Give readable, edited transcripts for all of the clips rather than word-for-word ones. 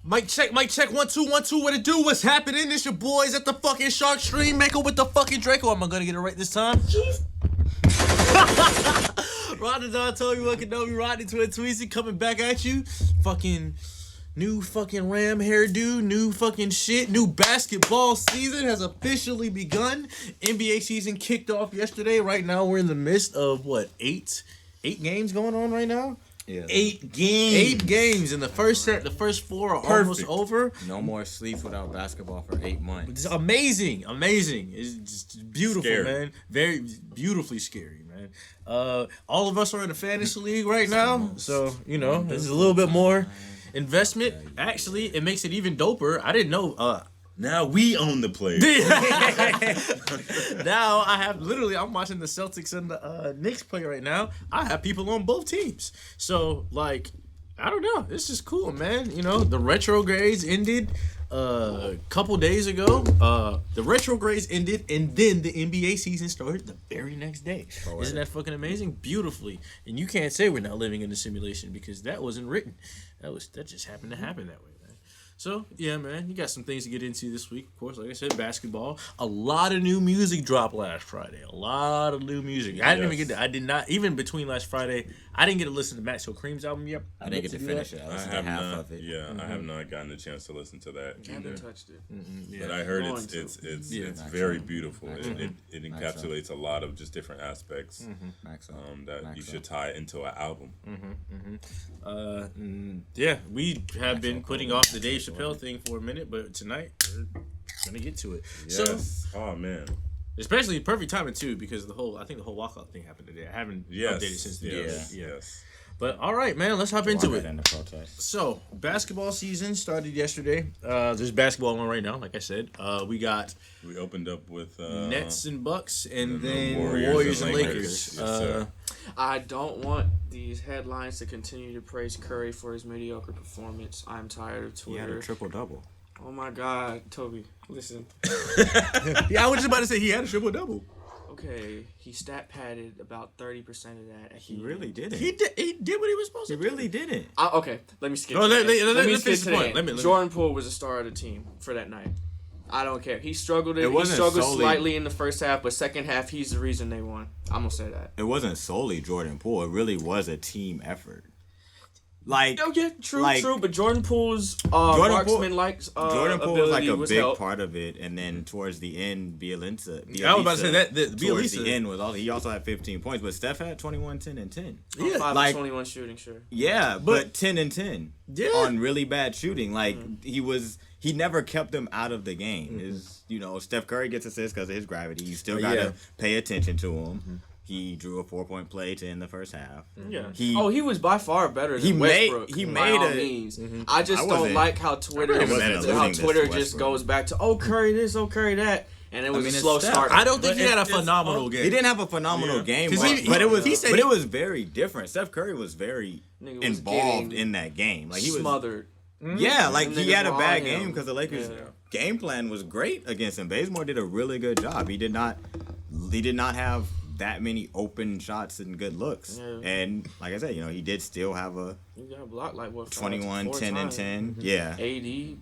Mic check, 1 2 1 2. What it do? What's happening? It's your boys at the fucking Shark Stream Maker with the fucking Draco. Am I gonna get it right this time? Rodney Don told me what can know me. Rodney Twin Tweezy coming back at you. Fucking new fucking Ram hairdo, new fucking shit. New basketball season has officially begun. NBA season kicked off yesterday. Right now we're in the midst of what, eight games going on right now. Yeah. 8 games, and the first 4 are almost over. No more sleeps without basketball for 8 months. It's amazing. It's just beautiful, Scary. man. Very beautifully scary, man. All of us are in a fantasy league right now, so there's a little bit more investment. Actually, it makes it even doper. I didn't know. Now we own the players. Now I have I'm watching the Celtics and the Knicks play right now. I have people on both teams. So I don't know. This is cool, man. The retrogrades ended a couple days ago. The retrogrades ended, and then the NBA season started the very next day. Isn't that fucking amazing? Beautifully. And you can't say we're not living in a simulation because that wasn't written. That just happened to happen that way. So, yeah, man, you got some things to get into this week. Of course, like I said, basketball. A lot of new music dropped last Friday. A lot of new music. Yes. I didn't even get to, I did not, even between last Friday, I didn't get to listen to Maxo Kream's album yet. I didn't get to finish it. I I listened to have half not. of it. Yeah, I have not gotten a chance to listen to that I haven't either. touched it. But I heard Going it's Maxo. very beautiful. Maxo. It encapsulates a lot of just different aspects Maxo. that you should tie into an album. Yeah, we have been putting off the Dave Chappelle thing for a minute, but tonight we're gonna get to it. Yes. So, Oh man. especially perfect timing too, because I think the whole walkout thing happened today. I haven't updated since the Yes. But all right, man, let's hop into it. And the protest. So, basketball season started yesterday. There's basketball on right now, like I said. We got We opened up with Nets and Bucks, and the then Warriors Warriors and and Lakers. Lakers. Yes, sir. I don't want these headlines to continue to praise Curry for his mediocre performance. I'm tired of He had Twitter. a triple-double. Oh my God, Toby, listen. Yeah, I was just about to say he had a triple double. Okay, he stat padded about 30% of that. He really didn't. He did what he was supposed He to do. really didn't. Okay, let me skip. Oh, to let the end. me skip finish to the the point. end. Let me- Jordan Poole was the star of the team for that night. I don't care. He struggled. It wasn't he struggled solely- slightly in the first half, but second half, he's the reason they won. I'm gonna say that. It wasn't solely Jordan Poole. It really was a team effort. Like, Oh yeah, true. But Jordan Poole's Jordan marksman-like Jordan Poole was ability like a was big helped. part of it, and then towards the end, Bielitsa I was about to say that towards Bielitsa. the end was all. He also had 15 points, but Steph had 21, 10, and 10. Yeah, 5 like- 21 shooting, sure. Yeah, but 10 and 10 Yeah. on really bad shooting. Like he never kept them out of the game. Steph Curry gets assists because of his gravity. You still gotta pay attention to him. He drew a 4-point play to end the first half. Yeah. He was by far better he than made- Westbrook. he by made all a- means. I just I don't wasn't- like how Twitter I wasn't alluding this to just Westbrook. goes back to Curry this, Curry that, and it was a it's slow Steph. start. I don't think But he had a it's- phenomenal game. He didn't have a phenomenal game, 'Cause but it was he said it was very different. Steph Curry was very Nigga was involved getting in that game. Like he was smothered. Yeah, like Them he niggas had a were bad on him. game because the Lakers' Yeah. game plan was great against him. Bazemore did a really good job. He did not have that many open shots and good looks. Yeah. And like I said, he did still have a You got blocked like what? 21, 4 10, and times. 10. Yeah. AD,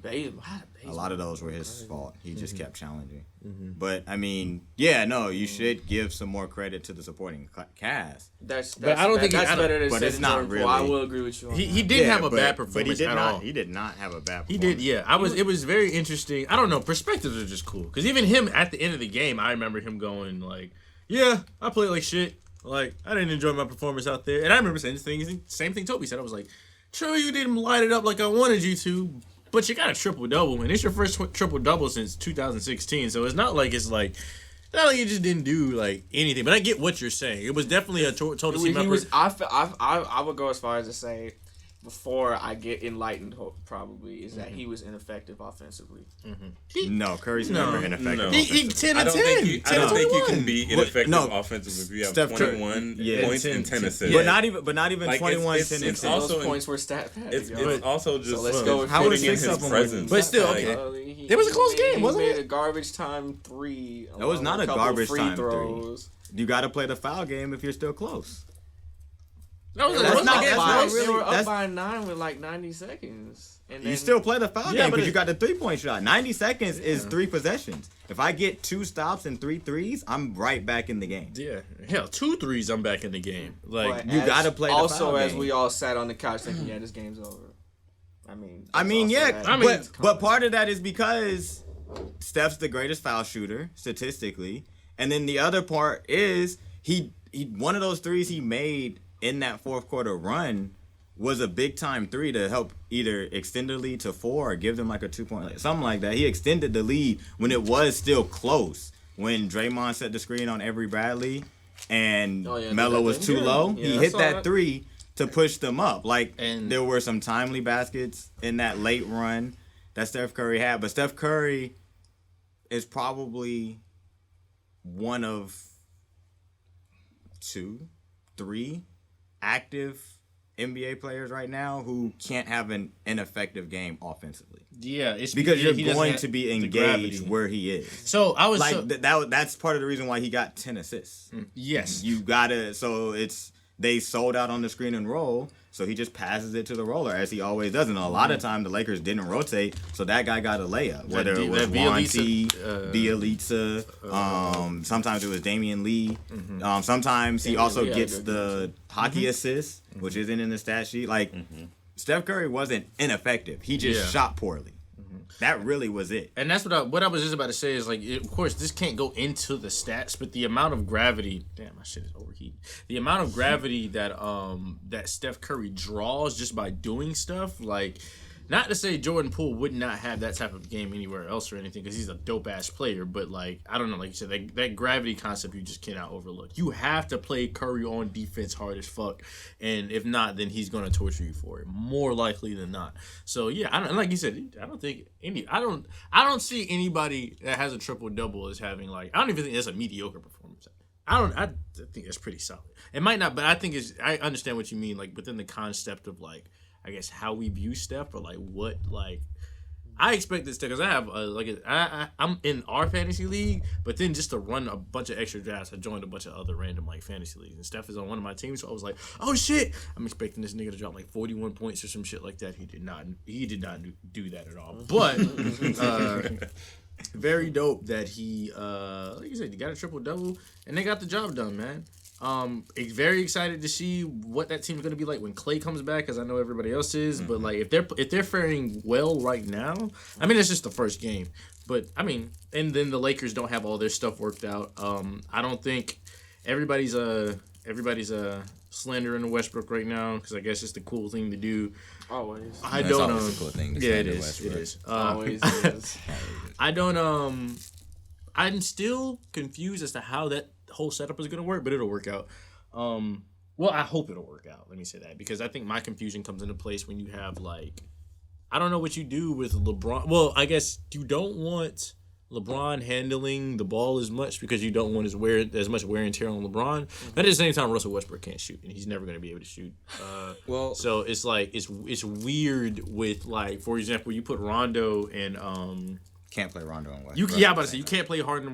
A lot of those were his fault. He just kept challenging. But I mean, you should give some more credit to the supporting cast. That's But I don't think that's better than but saying it's not Jordan Poole. I really. will agree with you on He that. didn't have a but- bad but performance he did at not. all. He did not have a bad performance. He did, yeah. It was very interesting. I don't know. Perspectives are just cool because even him at the end of the game, I remember him going like, "Yeah, I played like shit. Like I didn't enjoy my performance out there." And I remember saying the same thing Toby said. I was like, "True, you didn't light it up like I wanted you to, but you got a triple double, and it's your first triple double since 2016. So it's not like you just didn't do like anything." But I get what you're saying. It was definitely a total team effort. I would go as far as to say, before I get enlightened, probably is that he was ineffective offensively. No, Curry's never ineffective. No. He offensively. 10 I and don't 10. think you 10 and can 21. be But- ineffective no. offensively if you have Steph Curry- 21 yeah. points and 10 assists. But not even Like, 21, it's- 10, and it's 10. also Those in- points were stat padded. It's also just let's go with How was putting in 6 his of them presence. But still, Like, okay. It was a close game, wasn't he it? made a garbage time 3. That was along not with a couple garbage free time 3. throws. You got to play the foul game if you're still close. That was That's not- against that's not Russ. really- They were up that's- by 9 with like 90 seconds. And then, You still play the foul Yeah, game but because you got the 3-point shot. 90 seconds is 3 possessions. If I get 2 stops and 3 threes, I'm right back in the game. Yeah, hell, 2 threes. I'm back in the game. Like, but you as- gotta play the Also, foul as game. we all sat on the couch thinking, yeah, this game's over. I mean, Yeah, I mean, but part of that is because Steph's the greatest foul shooter statistically, and then the other part is he one of those threes he made in that fourth quarter run was a big time 3 to help either extend the lead to 4 or give them like a 2-point, something like that. He extended the lead when it was still close. When Draymond set the screen on Avery Bradley and Melo was too low, he hit that 3 to push them up. And there were some timely baskets in that late run that Steph Curry had, but Steph Curry is probably one of 2, 3 active NBA players right now who can't have an ineffective game offensively. yeah, it's Because he you're going doesn't to be have the engaged gravity. where he is. So I was That's part of the reason why he got 10 assists. yes. You gotta, so they sold out on the screen and roll, so he just passes it to the roller as he always does. And a lot of time the Lakers didn't rotate, so that guy got a layup. Whether it was Wanty, Bielitsa, sometimes it was Damian Lee. Sometimes he also gets the hockey assist, which isn't in the stat sheet. Steph Curry wasn't ineffective. He just shot poorly. That really was it. And that's what I was just about to say is of course this can't go into the stats, but the amount of gravity, damn, my shit is overheating. The amount of gravity that that Steph Curry draws just by doing stuff, not to say Jordan Poole would not have that type of game anywhere else or anything because he's a dope ass player, but I don't know, like you said, that gravity concept you just cannot overlook. You have to play Curry on defense hard as fuck, and if not, then he's gonna torture you for it, more likely than not. So yeah, I don't, like you said, I don't see anybody that has a triple double as having I don't even think that's a mediocre performance. I think that's pretty solid. It might not, but I think I understand what you mean, within the concept of I guess how we view Steph, or what I expect this to, because I have I'm in our fantasy league, but then just to run a bunch of extra drafts, I joined a bunch of other random fantasy leagues, and Steph is on one of my teams, so I was like, oh shit, I'm expecting this nigga to drop 41 points or some shit like that. He did not do that at all. But very dope that he like you said, he got a triple double and they got the job done, man. Very excited to see what that team's gonna be like when Klay comes back, because I know everybody else is. But if they're faring well right now, I mean it's just the first game. But I mean, and then the Lakers don't have all their stuff worked out. I don't think everybody's slandering Westbrook right now because I guess it's the cool thing to do. Always. I That's don't know. always a cool thing to Yeah, it slander is. Westbrook. It is. Always is. I don't. I'm still confused as to how that whole setup is gonna work, but it'll work out. Well, I hope it'll work out. Let me say that, because I think my confusion comes into place when you have I don't know what you do with LeBron. Well, I guess you don't want LeBron handling the ball as much because you don't want as much wear and tear on LeBron. But at the same time, Russell Westbrook can't shoot, and he's never going to be able to shoot. So it's it's weird with for example, you put Rondo and Can't play Rondo and Westbrook. You can't play Rondo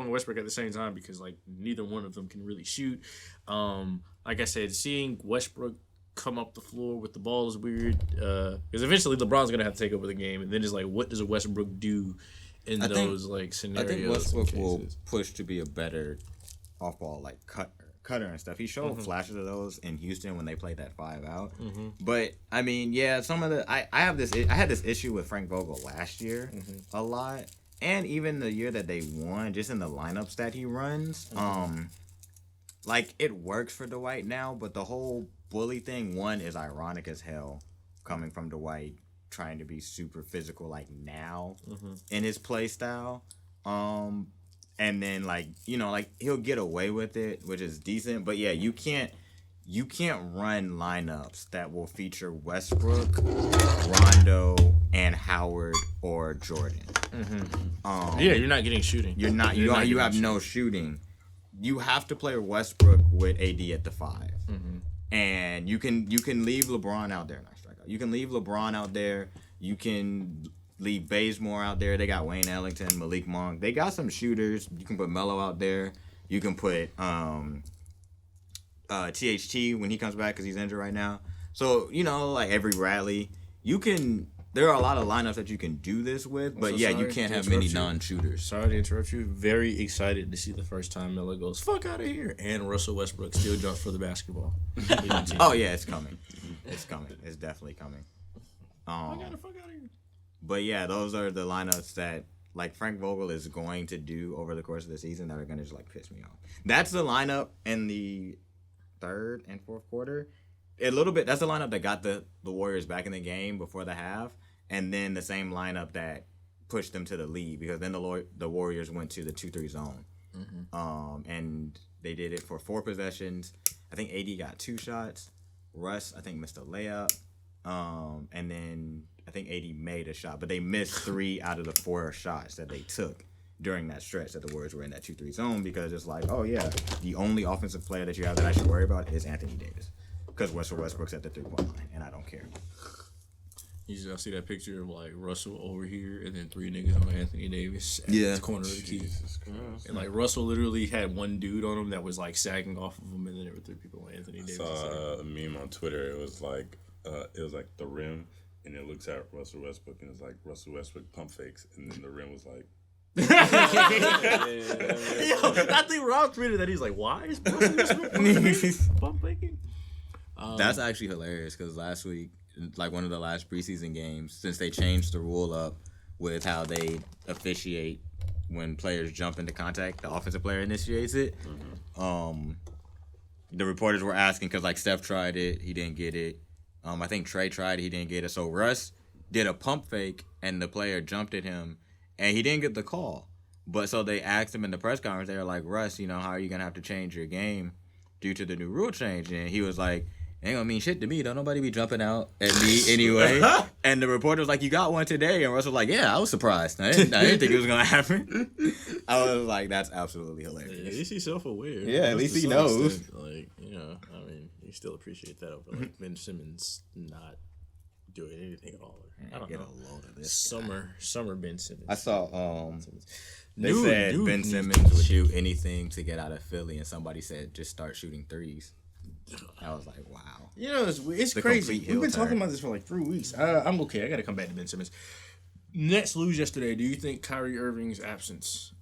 and Westbrook at the same time because neither one of them can really shoot. Like I said, seeing Westbrook come up the floor with the ball is weird because eventually LeBron's gonna have to take over the game, and then it's what does a Westbrook do in those scenarios? I think Westbrook will push to be a better off-ball cutter and stuff. He showed flashes of those in Houston when they played that 5 out. But I mean, yeah, some of the I had this issue with Frank Vogel last year a lot, and even the year that they won, just in the lineups that he runs. It works for Dwight now, but the whole bully thing, one, is ironic as hell, coming from Dwight trying to be super physical now in his play style. And then he'll get away with it, which is decent. But yeah, you can't run lineups that will feature Westbrook, Rondo, and Howard or Jordan. you're not getting shooting. You're not. You have no shooting. You have to play Westbrook with AD at the 5, and you can leave LeBron out there. Nice strikeout. You can leave LeBron out there. You can leave Bazemore out there. They got Wayne Ellington, Malik Monk. They got some shooters. You can put Melo out there. You can put THT when he comes back because he's injured right now. So, like Avery Bradley, there are a lot of lineups that you can do this with, but you can't have many non-shooters. Sorry to interrupt you. Very excited to see the first time Miller goes, fuck out of here. And Russell Westbrook still jumps for the basketball. Oh, yeah, it's coming. It's coming. It's definitely coming. I gotta fuck out of here. But yeah, those are the lineups that Frank Vogel is going to do over the course of the season that are going to just piss me off. That's the lineup in the third and fourth quarter. A little bit. That's the lineup that got the Warriors back in the game before the half, and then the same lineup that pushed them to the lead because then the Warriors went to the 2-3 zone, and they did it for 4 possessions. I think AD got 2 shots. Russ, I think, missed a layup, and then I think AD made a shot, but they missed 3 out of the 4 shots that they took during that stretch that the Warriors were in that 2-3 zone because it's the only offensive player that you have that I should worry about is Anthony Davis. Because Russell Westbrook's at the 3-point line, and I don't care. You just see that picture of Russell over here, and then 3 niggas on Anthony Davis at the corner of the key. And Russell literally had one dude on him that was sagging off of him, and then there were 3 people on Anthony Davis. I saw a meme on Twitter. It was like the rim, and it looks at Russell Westbrook, and it's like Russell Westbrook pump fakes, and then the rim was like. Yo, I think Rob tweeted that he's like, why is Russell Westbrook pump faking? That's actually hilarious because last week, one of the last preseason games, since they changed the rule up with how they officiate when players jump into contact, the offensive player initiates it. The reporters were asking because Steph tried it, he didn't get it. I think Trey tried it, he didn't get it. So Russ did a pump fake and the player jumped at him and he didn't get the call. But so they asked him in the press conference, they were like, Russ, how are you going to have to change your game due to the new rule change? And he was like, ain't gonna mean shit to me. Don't nobody be jumping out at me anyway. And the reporter was like, you got one today. And Russ was like, yeah, I was surprised. I didn't think it was gonna happen. I was like, that's absolutely hilarious. Yeah, at least he's self-aware. Yeah, at least he knows. You still appreciate that over Ben Simmons not doing anything at all. I don't know. A load of this summer Ben Simmons. I saw they said Ben Simmons would do anything to get out of Philly, and somebody said just start shooting threes. I was like, wow. It's crazy. We've been talking about this for 3 weeks. I'm okay. I got to come back to Ben Simmons. Nets lose yesterday. Do you think Kyrie Irving's absence?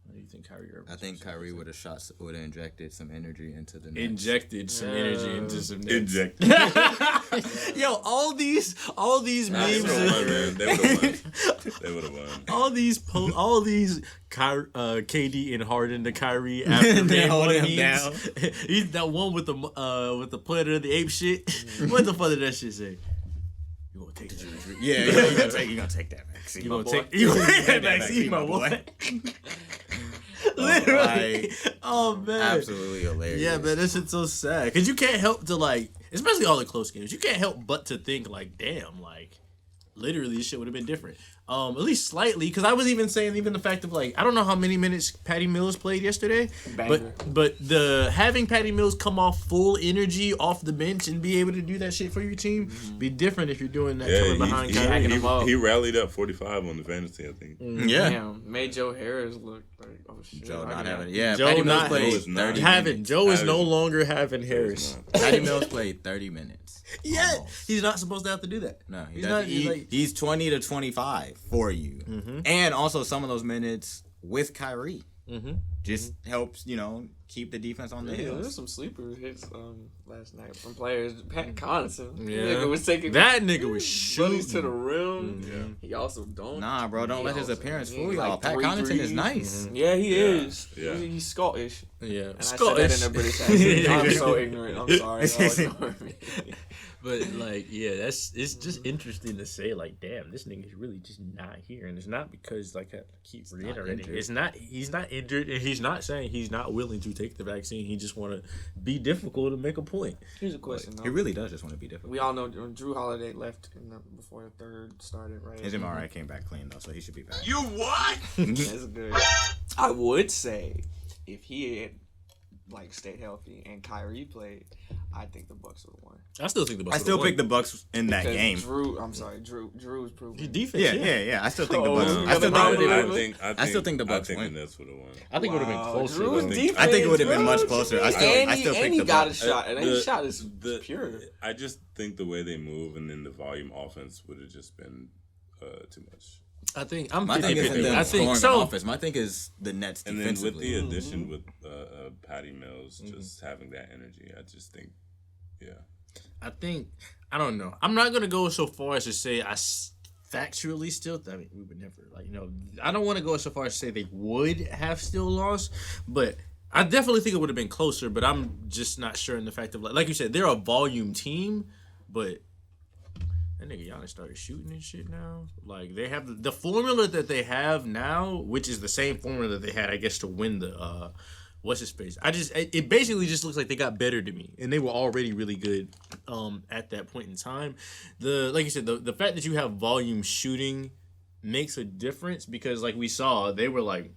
What do you think Kyrie Irving? I think Kyrie would have injected some energy into the Nets. Injected some energy into some Nets. Injected. Yo, all these memes. They would have won. All these KD and Harden to Kyrie after they holding him down. He's that one with the Planet of the Apes shit. What the fuck did that shit say? You gonna take the Yeah, you're gonna take that vaccine. You gonna take that vaccine, my boy. Literally. Oh man. Absolutely hilarious. Yeah, man, this shit's so sad. Because you can't help to especially all the close games, you can't help but to think damn, literally this shit would have been different. At least slightly, because I was even saying the fact of I don't know how many minutes Patty Mills played yesterday, but the having Patty Mills come off full energy off the bench and be able to do that shit for your team be different if you're doing that coming behind Kyrie. He rallied up 45 on the fantasy, I think. Yeah. Damn, made Joe Harris look like shit. Joe not having. Yeah, Joe Patty Mills not played Joe is not 30 having. minutes. Joe is no longer having Harris. Patty Mills played 30 minutes. Yeah, almost. He's not supposed to have to do that. No, he's not. He's 20 to 25 for you, and also some of those minutes with Kyrie just helps keep the defense on the hills. There's some sleeper hits last night from players. Pat Connaughton, nigga was taking that nigga was shooting to the rim. He also don't. Nah, bro, don't let his appearance fool y'all. Pat Connaughton is nice. Yeah, he is. Yeah. He's Scottish. Yeah, and Scottish. I said that in a British accent. I'm so ignorant. I'm sorry. Ignore me. But it's just interesting to say damn, this nigga's really just not here, and it's not because I keep reiterating, he's not injured, and he's not saying he's not willing to take the vaccine. He just want to be difficult to make a point. Here's a question though. He really does just want to be difficult. We all know Drew Holiday left before the third started, right? His MRI came back clean though, so he should be back. You what? That's good. I would say if he had stayed healthy and Kyrie played, I think the Bucks would have won. I still think the Bucks. I still pick the Bucks in that Because game. Drew is proven. Your defense. Yeah. I still think the Bucks. Oh, I still really? think. I still think the Bucks I think win. the Nets would have won. I think it would have been closer. Drew's though. defense, I think it would have been bro. much closer. I still And pick he the got a Bucks. shot, and his shot is pure. I just think the way they move and then the volume offense would have just been too much. I think I'm. My thing isn't them I scoring think on so. offense. My thing is the Nets And then with defensively. the addition with Patty Mills just having that energy, I just think, I think I don't know. I'm not gonna go so far as to say factually still. I mean, we would never I don't want to go so far as to say they would have still lost, but I definitely think it would have been closer. But I'm just not sure in the fact of like you said, they're a volume team, but that nigga Giannis started shooting and shit now. Like they have the formula that they have now, which is the same formula that they had, I guess, to win the what's his face. It basically just looks like they got better to me, and they were already really good at that point in time. Like you said, the fact that you have volume shooting makes a difference because like we saw, they were like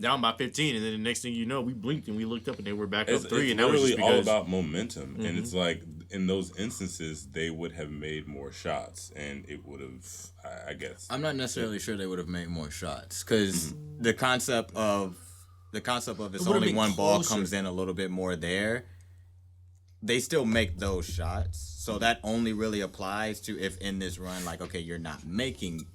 down by 15, and then the next thing you know, we blinked and we looked up and they were back up 3, and that was just all because about momentum. And it's like in those instances, they would have made more shots, and it would have, I guess. I'm not necessarily sure they would have made more shots because the concept of it's only one ball comes in a little bit more there. They still make those shots, so that only really applies to if in this run, like okay, you're not making,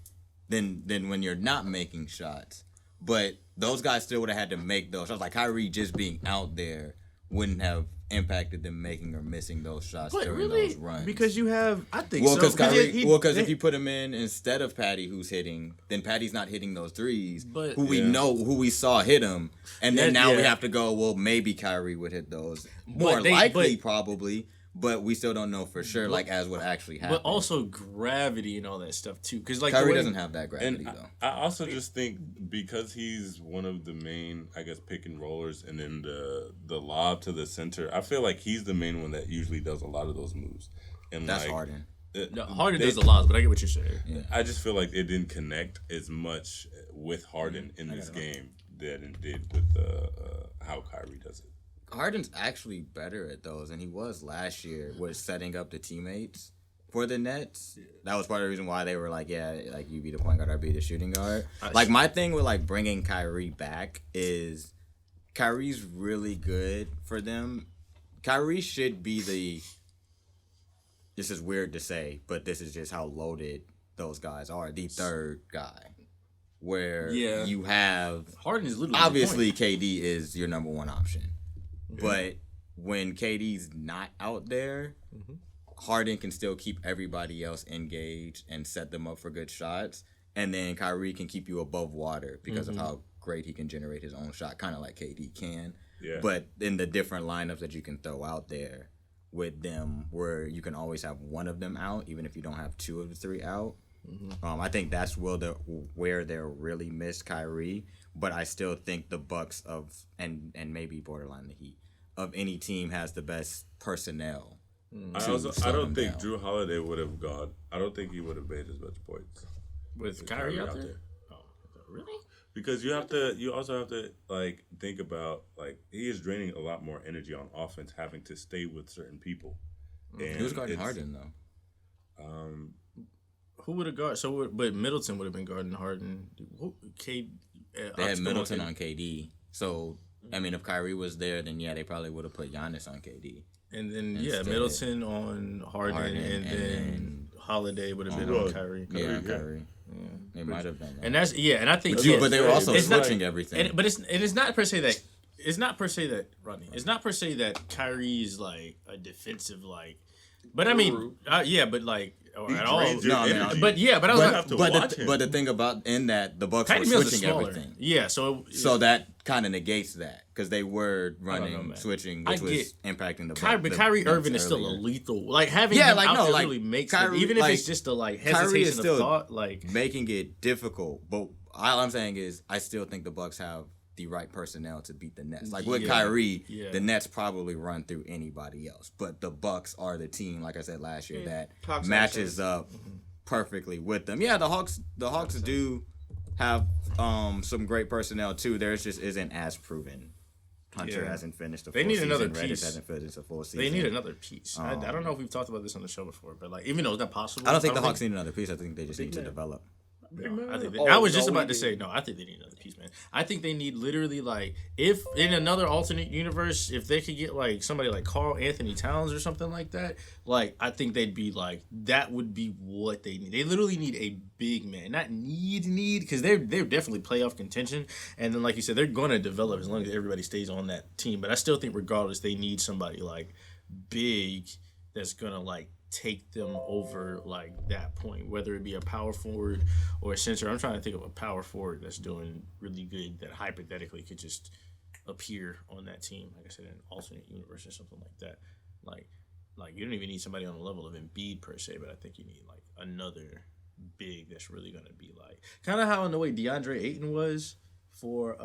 then when you're not making shots, but those guys still would have had to make those shots. Like Kyrie just being out there wouldn't have impacted them making or missing those shots during those runs. Because you have, I think because if you put him in instead of Patty, who's hitting, then Patty's not hitting those threes. But who we saw hit him, and then now we have to go. Well, maybe Kyrie would hit those. More likely, probably. But we still don't know for sure, as what actually happened. But also gravity and all that stuff too, because like Kyrie doesn't have that gravity And though. I also just think because he's one of the main, I guess, pick and rollers, and then the lob to the center, I feel like he's the main one that usually does a lot of those moves. And That's Harden. Harden does a lot, but I get what you're saying. Yeah. I just feel like it didn't connect as much with Harden in this game than it did with how Kyrie does it. Harden's actually better at those, and he was last year with setting up the teammates for the Nets. Yeah. That was part of the reason why they were like, you be the point guard, I be the shooting guard. My thing with bringing Kyrie back is Kyrie's really good for them. Kyrie should be this is weird to say, but this is just how loaded those guys are. The third guy. Where you have Harden is literally obviously KD is your number one option. But when KD's not out there, Harden can still keep everybody else engaged and set them up for good shots. And then Kyrie can keep you above water because of how great he can generate his own shot, kind of like KD can. Yeah. But in the different lineups that you can throw out there with them, where you can always have one of them out, even if you don't have two of the three out. I think that's where they really missed Kyrie. But I still think the Bucks and maybe borderline the Heat of any team has the best personnel. I don't think Drew Holiday would have gone. I don't think he would have made as much points with Kyrie out there. Oh, really? Because you also have to think about he is draining a lot more energy on offense, having to stay with certain people. And he was guarding Harden though. Who would have guarded? But Middleton would have been guarding Harden. They had Middleton on KD. So, I mean, if Kyrie was there, then they probably would have put Giannis on KD. And then, Middleton on Harden and then Holiday would have been on Kyrie. Kyrie. Yeah. They might have done that. And that's, and I think... But they were also switching everything. But it's not per se that... It's not per se that... Rodney. It's not per se that Kyrie's, a defensive, But I mean... at all. But the thing about in that the Bucks were switching everything. Yeah, so that kind of negates that because they were running switching, which was impacting the Bucks. But Kyrie Irving is still a lethal. Having him out there really makes Kyrie, it, even if it's just a hesitation of thought. Making it difficult. But all I'm saying is, I still think the Bucks have the right personnel to beat the Nets. With Kyrie, the Nets probably run through anybody else. But the Bucks are the team, like I said last year, that matches up perfectly with them. Yeah, the Hawks do have some great personnel too. Theirs just isn't as proven Hunter hasn't finished a full They need season. another Reddish piece. hasn't finished a full season. They need another piece. I don't know if we've talked about this on the show before, but like, even though it's not possible, I don't think the Hawks need another piece. I think they just need to develop. No, I was just about to say no. I think they need another piece, man. I think they need literally like if in another alternate universe, if they could get like somebody like Karl Anthony Towns or something like that, like I think they'd be like that would be what they need. They literally need a big man, not need because they're definitely playoff contention, and then like you said, they're going to develop as long as everybody stays on that team. But I still think regardless, they need somebody like big that's gonna like take them over like that point, whether it be a power forward or a center. I'm trying to think of a power forward that's doing really good that hypothetically could just appear on that team, like I said, in an alternate universe or something like that. Like you don't even need somebody on the level of Embiid per se, but I think you need like another big that's really gonna be like kind of how in the way DeAndre Ayton was for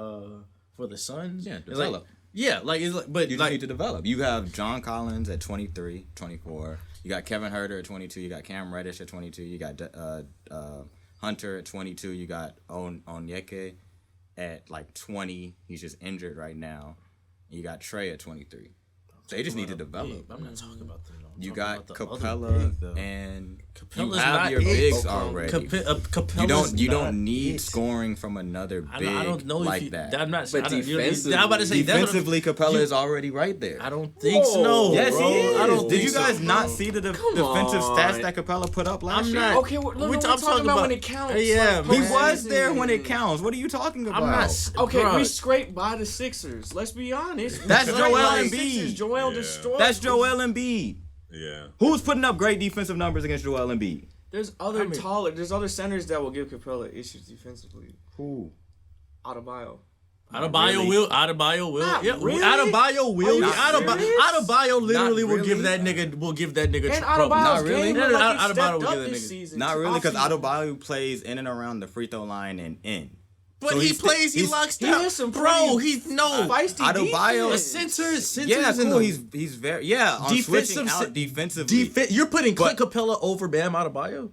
the Suns. Yeah, It's develop. But You just need to develop. You have John Collins at 23, 24. You got Kevin Huerter at 22. You got Cam Reddish at 22. You got Hunter at 22. You got Onyeka at like 20. He's just injured right now. You got Trey at 23. They just need to develop. I'm not talking about them. You got Capella and Capella's you have not your it. bigs already. Capella's You don't not need it. scoring from another big I don't know like if you, that. I'm not. But I don't- you don't- defensively- I'm about to say Defensively, Capella is already right there. I don't think so. Whoa. Yes, bro. he is. I don't Did think you guys so, not bro. see the Come defensive on. stats that Capella put up last I'm year? not. Okay, I'm talking about when it counts. Yeah, like, He was there when it postseason. counts. What are you talking about? I'm not. Okay, bro, we scraped by the Sixers. Let's be honest. That's We scraped Joel by the Embiid. Sixers. Joel Yeah. destroyed. That's Joel Embiid. Yeah. Who's putting up great defensive numbers against Joel Embiid? There's other there's other centers that will give Capella issues defensively. Who? Adebayo. Adebayo will. Not Yeah, really? Adebayo will. Are you Adebayo serious? literally Not will give really? that nigga. Will give that nigga. And trouble. Adebayo's Not really. game No, looked no, like he Adebayo stepped will up give that this nigga- season. Not really, because Offseason. Adebayo plays in and around the free throw line and in. But So he he's- plays. He he's- locks he down. has some Bro, pretty he's no. feisty Adebayo- defense. Center Yeah, is in cool. the He's very on switching out defensively. You're putting Clint But- Capella over Bam Adebayo.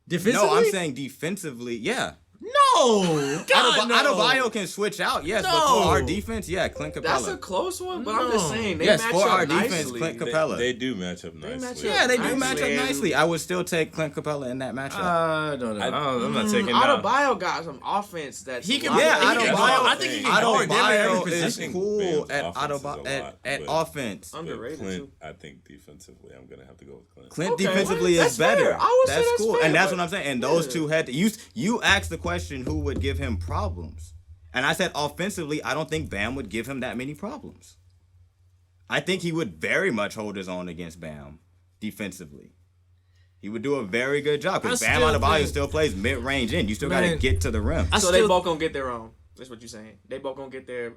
Defensively? No, I'm saying defensively. Yeah, no. God, no. Adebayo can switch out. Yes, but No. for our defense, yeah, Clint Capella. That's a close one, but I'm just No. saying they Yes, match for up our nicely. defense, Clint Capella. They do match up match nicely. up. Yeah, they do Nice, match up man. nicely. I would still take Clint Capella in that matchup. I don't know. I'm not taking that. Adebayo got some offense that's He can- a lot Yeah, he better. can Adebayo. guard. I think he can guard damn near every Adebayo is position. cool Bam's at offense is a Adebayo lot, at but- offense. But Underrated, Clint, too. I think defensively, I'm gonna have to go with Clint. Clint Okay, defensively that's is better. fair. I would say That's that's cool, fair, and that's but- what I'm saying. And those yeah. two had to, you asked the question who would give him problems, and I said offensively, I don't think Bam would give him that many problems. I think he would very much hold his own against Bam defensively. He would do a very good job because I Bam still Adebayo think- still plays mid range in. You still got to Man, get to the rim. I So they still- both gonna get their own. That's what you're saying. They both gonna get their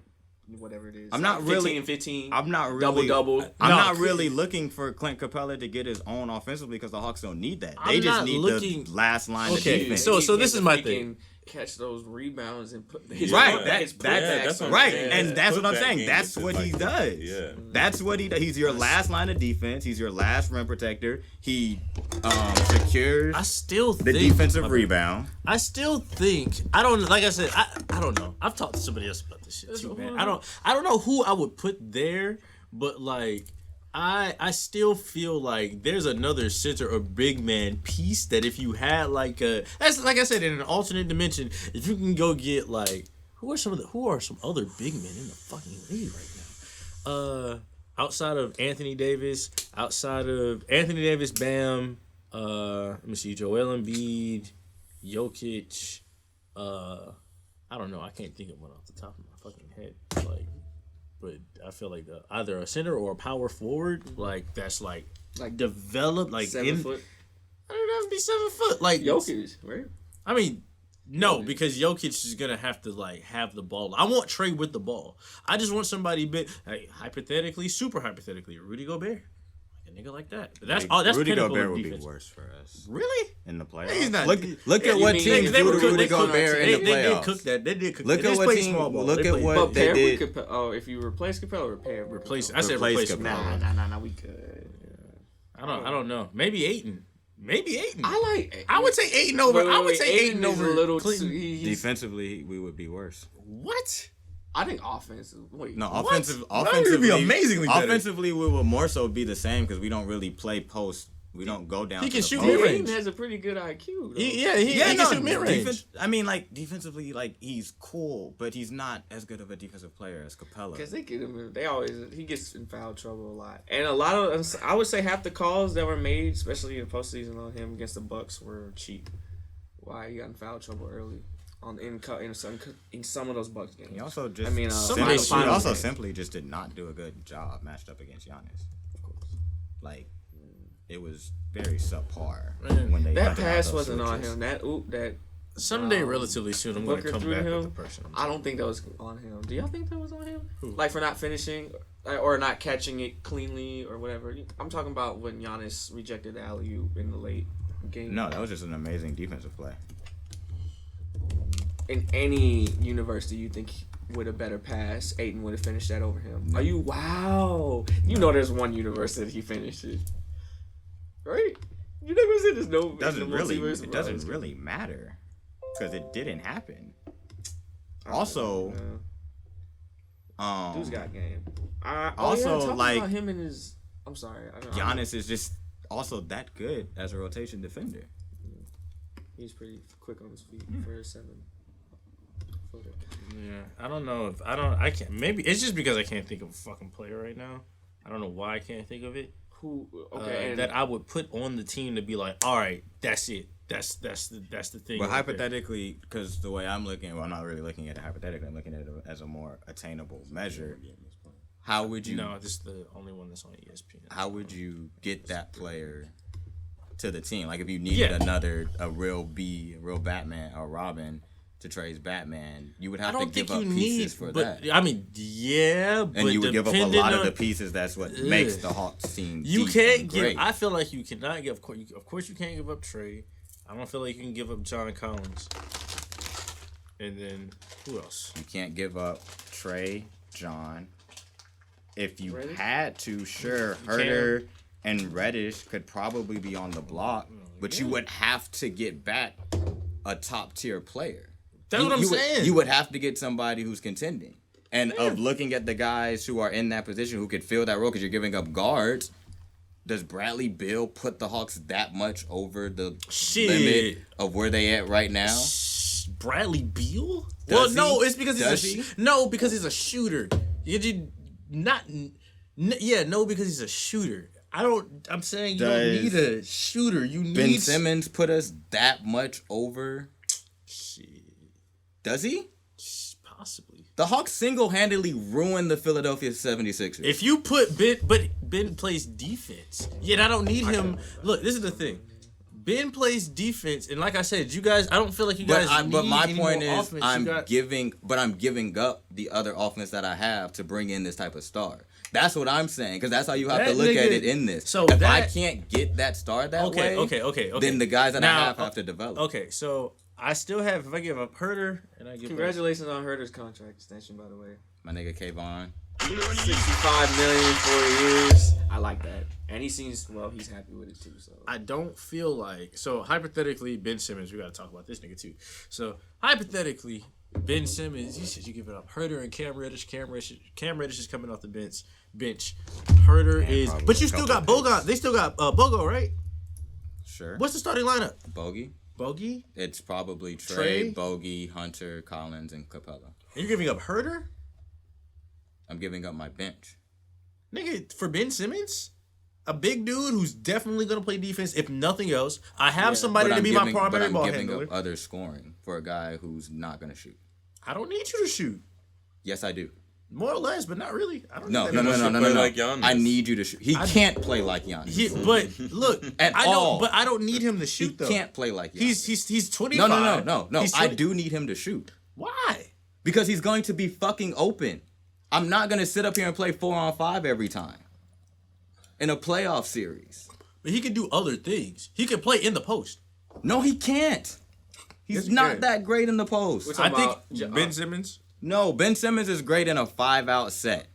whatever it is. I'm not 15 really- and 15. I'm not really double. I'm No. not really looking for Clint Capella to get his own offensively because the Hawks don't need that. They I'm just not need looking- the last line Okay, of defense. so He this can is my freaking thing. Catch those rebounds and put his Right, his that's putbacks on right, the and ass. that's what I'm Putback saying. game That's is what like he that. does. Yeah. That's what he does. He's your last line of defense. He's your last rim protector. He secures I still the think defensive rebound. I still think I don't like I said I don't know. I've talked to somebody else about this shit too, man. I don't know who I would put there, but like I still feel like there's another center or big man piece that if you had like that's like I said in an alternate dimension, if you can go get like who are some other big men in the fucking league right now? Outside of Anthony Davis, Bam, let me see, Joel Embiid, Jokic, I don't know, I can't think of one off the top of my fucking head. Like, but I feel like either a center or a power forward, like that's like developed, like 7 foot. I don't have to be 7 foot, like Jokic, right? I mean, no, because Jokic is gonna have to like have the ball. I want Trey with the ball. I just want somebody big, like, hypothetically, super hypothetically, Rudy Gobert, like a nigga like that. But that's all. That's Rudy pinnacle Gobert of would be defense. worse for us Really? in the playoffs. He's not- Look Yeah, at you what mean teams they do could- to Rudy they could- Gobert in the They did playoffs. cook that. They did cook. Look they at just what played team- small ball. look They at played- what they Pair did. with Capella. Oh, if you replace Capella, repair. Replace. I said Replace replace. Capella. Nah. We could. I don't know. Maybe Ayton. I like. I would say Ayton over. I would say Ayton is over a little Clinton. too. He's Defensively, we would be worse. What? I think offensive. Wait, No, what? offensively, be amazingly better. Offensively, we will more so be the same because we don't really play post. We don't go down. He to can the shoot post. mid-range. Aiden has a pretty good IQ. Though. He can shoot mid-range. I mean, like defensively, like he's cool, but he's not as good of a defensive player as Capella. Because they get him. He gets in foul trouble a lot, and a lot of I would say half the calls that were made, especially in the postseason on him against the Bucks, were cheap. Why he got in foul trouble early in some of those Bucks games. He also just simply just did not do a good job matched up against Giannis. Of course, like it was very subpar when they that hunted out pass those wasn't on switches. him. That Someday, relatively soon, I'm going to come back with the person. I don't think that was on him. Do y'all think that was on him? Like for not finishing or not catching it cleanly or whatever. I'm talking about when Giannis rejected the alley-oop in the late game. No, that was just an amazing defensive play. In any universe, do you think with a better pass, Ayton would have finished that over him? Are you wow? You know, there's one universe that he finished it, right? You never said there's no. It doesn't really matter because it didn't happen. Also, dude's got game. About him and his. I'm sorry, Giannis is just also that good as a rotation defender. He's pretty quick on his feet for a 7-footer. Yeah, I don't know if I can't. Maybe it's just because I can't think of a fucking player right now. I don't know why I can't think of it. Who? Okay, that I would put on the team to be like, all right, that's it. That's the thing. But hypothetically, because the way I'm looking, well, I'm not really looking at it hypothetically. I'm looking at it as a more attainable measure. How would you? No, this is the only one that's on ESPN. How would you get that player to the team? Like if you needed a real Batman or Robin to trade Batman, you would have to give up pieces for that. I mean, yeah, but and you would give up a lot of the pieces. That's what makes the Hawks team. You can't give. Great. I feel like you cannot give. Of course, you can't give up Trey. I don't feel like you can give up John Collins. And then who else? You can't give up Trey, John. If you Reddish? had to, sure, Herter and Reddish could probably be on the block, but you would have to get back a top tier player. That's what I'm saying. You would have to get somebody who's contending. And of looking at the guys who are in that position who could fill that role because you're giving up guards, does Bradley Beal put the Hawks that much over the limit of where they at right now? Bradley Beal? Does no, he? it's because Does he's he? No, because he's a shooter. No, because he's a shooter. I'm saying you don't need a shooter. You need Ben Simmons put us that much over? Shit. Does he? Possibly. The Hawks single-handedly ruined the Philadelphia 76ers. If you put Ben plays defense. Yet I don't need him. Look, this is the thing. Ben plays defense, and like I said, you guys, I don't feel like you guys need but my any point more is, offense. I'm giving up the other offense that I have to bring in this type of star. That's what I'm saying, because that's how you have to look at it in this. So if I can't get that star that way, okay. then the guys that I have to develop. Okay, so I still have, if I give up Herter, and I give Congratulations on Herter's contract extension, by the way. My nigga Kayvon. $65 million for 4 years. I like that. And he seems, well, he's happy with it too. So I don't feel like, so hypothetically, Ben Simmons, we got to talk about this nigga too. So hypothetically, Ben Simmons, you said you give it up. Herter and Cam Reddish. Cam Reddish is coming off the bench. Herter is, but you still got Bogut. They still got Bogo, right? Sure. What's the starting lineup? Bogey? It's probably Trey, Bogey, Hunter, Collins, and Capella. And you're giving up Herter? I'm giving up my bench. Nigga, for Ben Simmons? A big dude who's definitely going to play defense, if nothing else. I have somebody to be my primary ball handler. I'm giving up other scoring for a guy who's not going to shoot. I don't need you to shoot. Yes, I do. More or less, but not really. No. Like Giannis. I need you to shoot. He can't play like Giannis. But look, I don't need him to shoot. He can't play like Giannis. He's 25. No. I do need him to shoot. Why? Because he's going to be fucking open. I'm not going to sit up here and play 4-on-5 every time in a playoff series. But he can do other things. He can play in the post. No, he can't. He's not that great in the post. I think Ben Simmons. No, Ben Simmons is great in a 5-out set.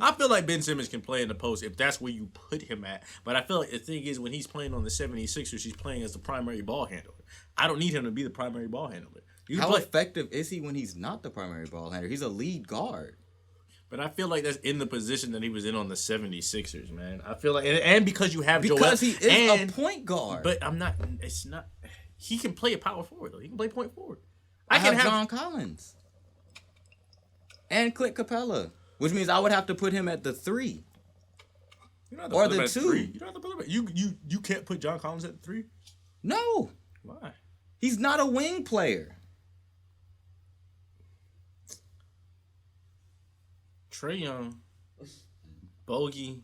I feel like Ben Simmons can play in the post if that's where you put him at. But I feel like the thing is when he's playing on the 76ers, he's playing as the primary ball handler. I don't need him to be the primary ball handler. How effective is he when he's not the primary ball handler? He's a lead guard. But I feel like that's in the position that he was in on the 76ers, man. I feel like, and because you have Joel. Because he is a point guard. But it's not, he can play a power forward, though. He can play point forward. I have John Collins. And Clint Capella. Which means I would have to put him at the 3. Or the 2. You don't have to put him at, you can't put John Collins at the 3? No. Why? He's not a wing player. Trae Young, Bogey.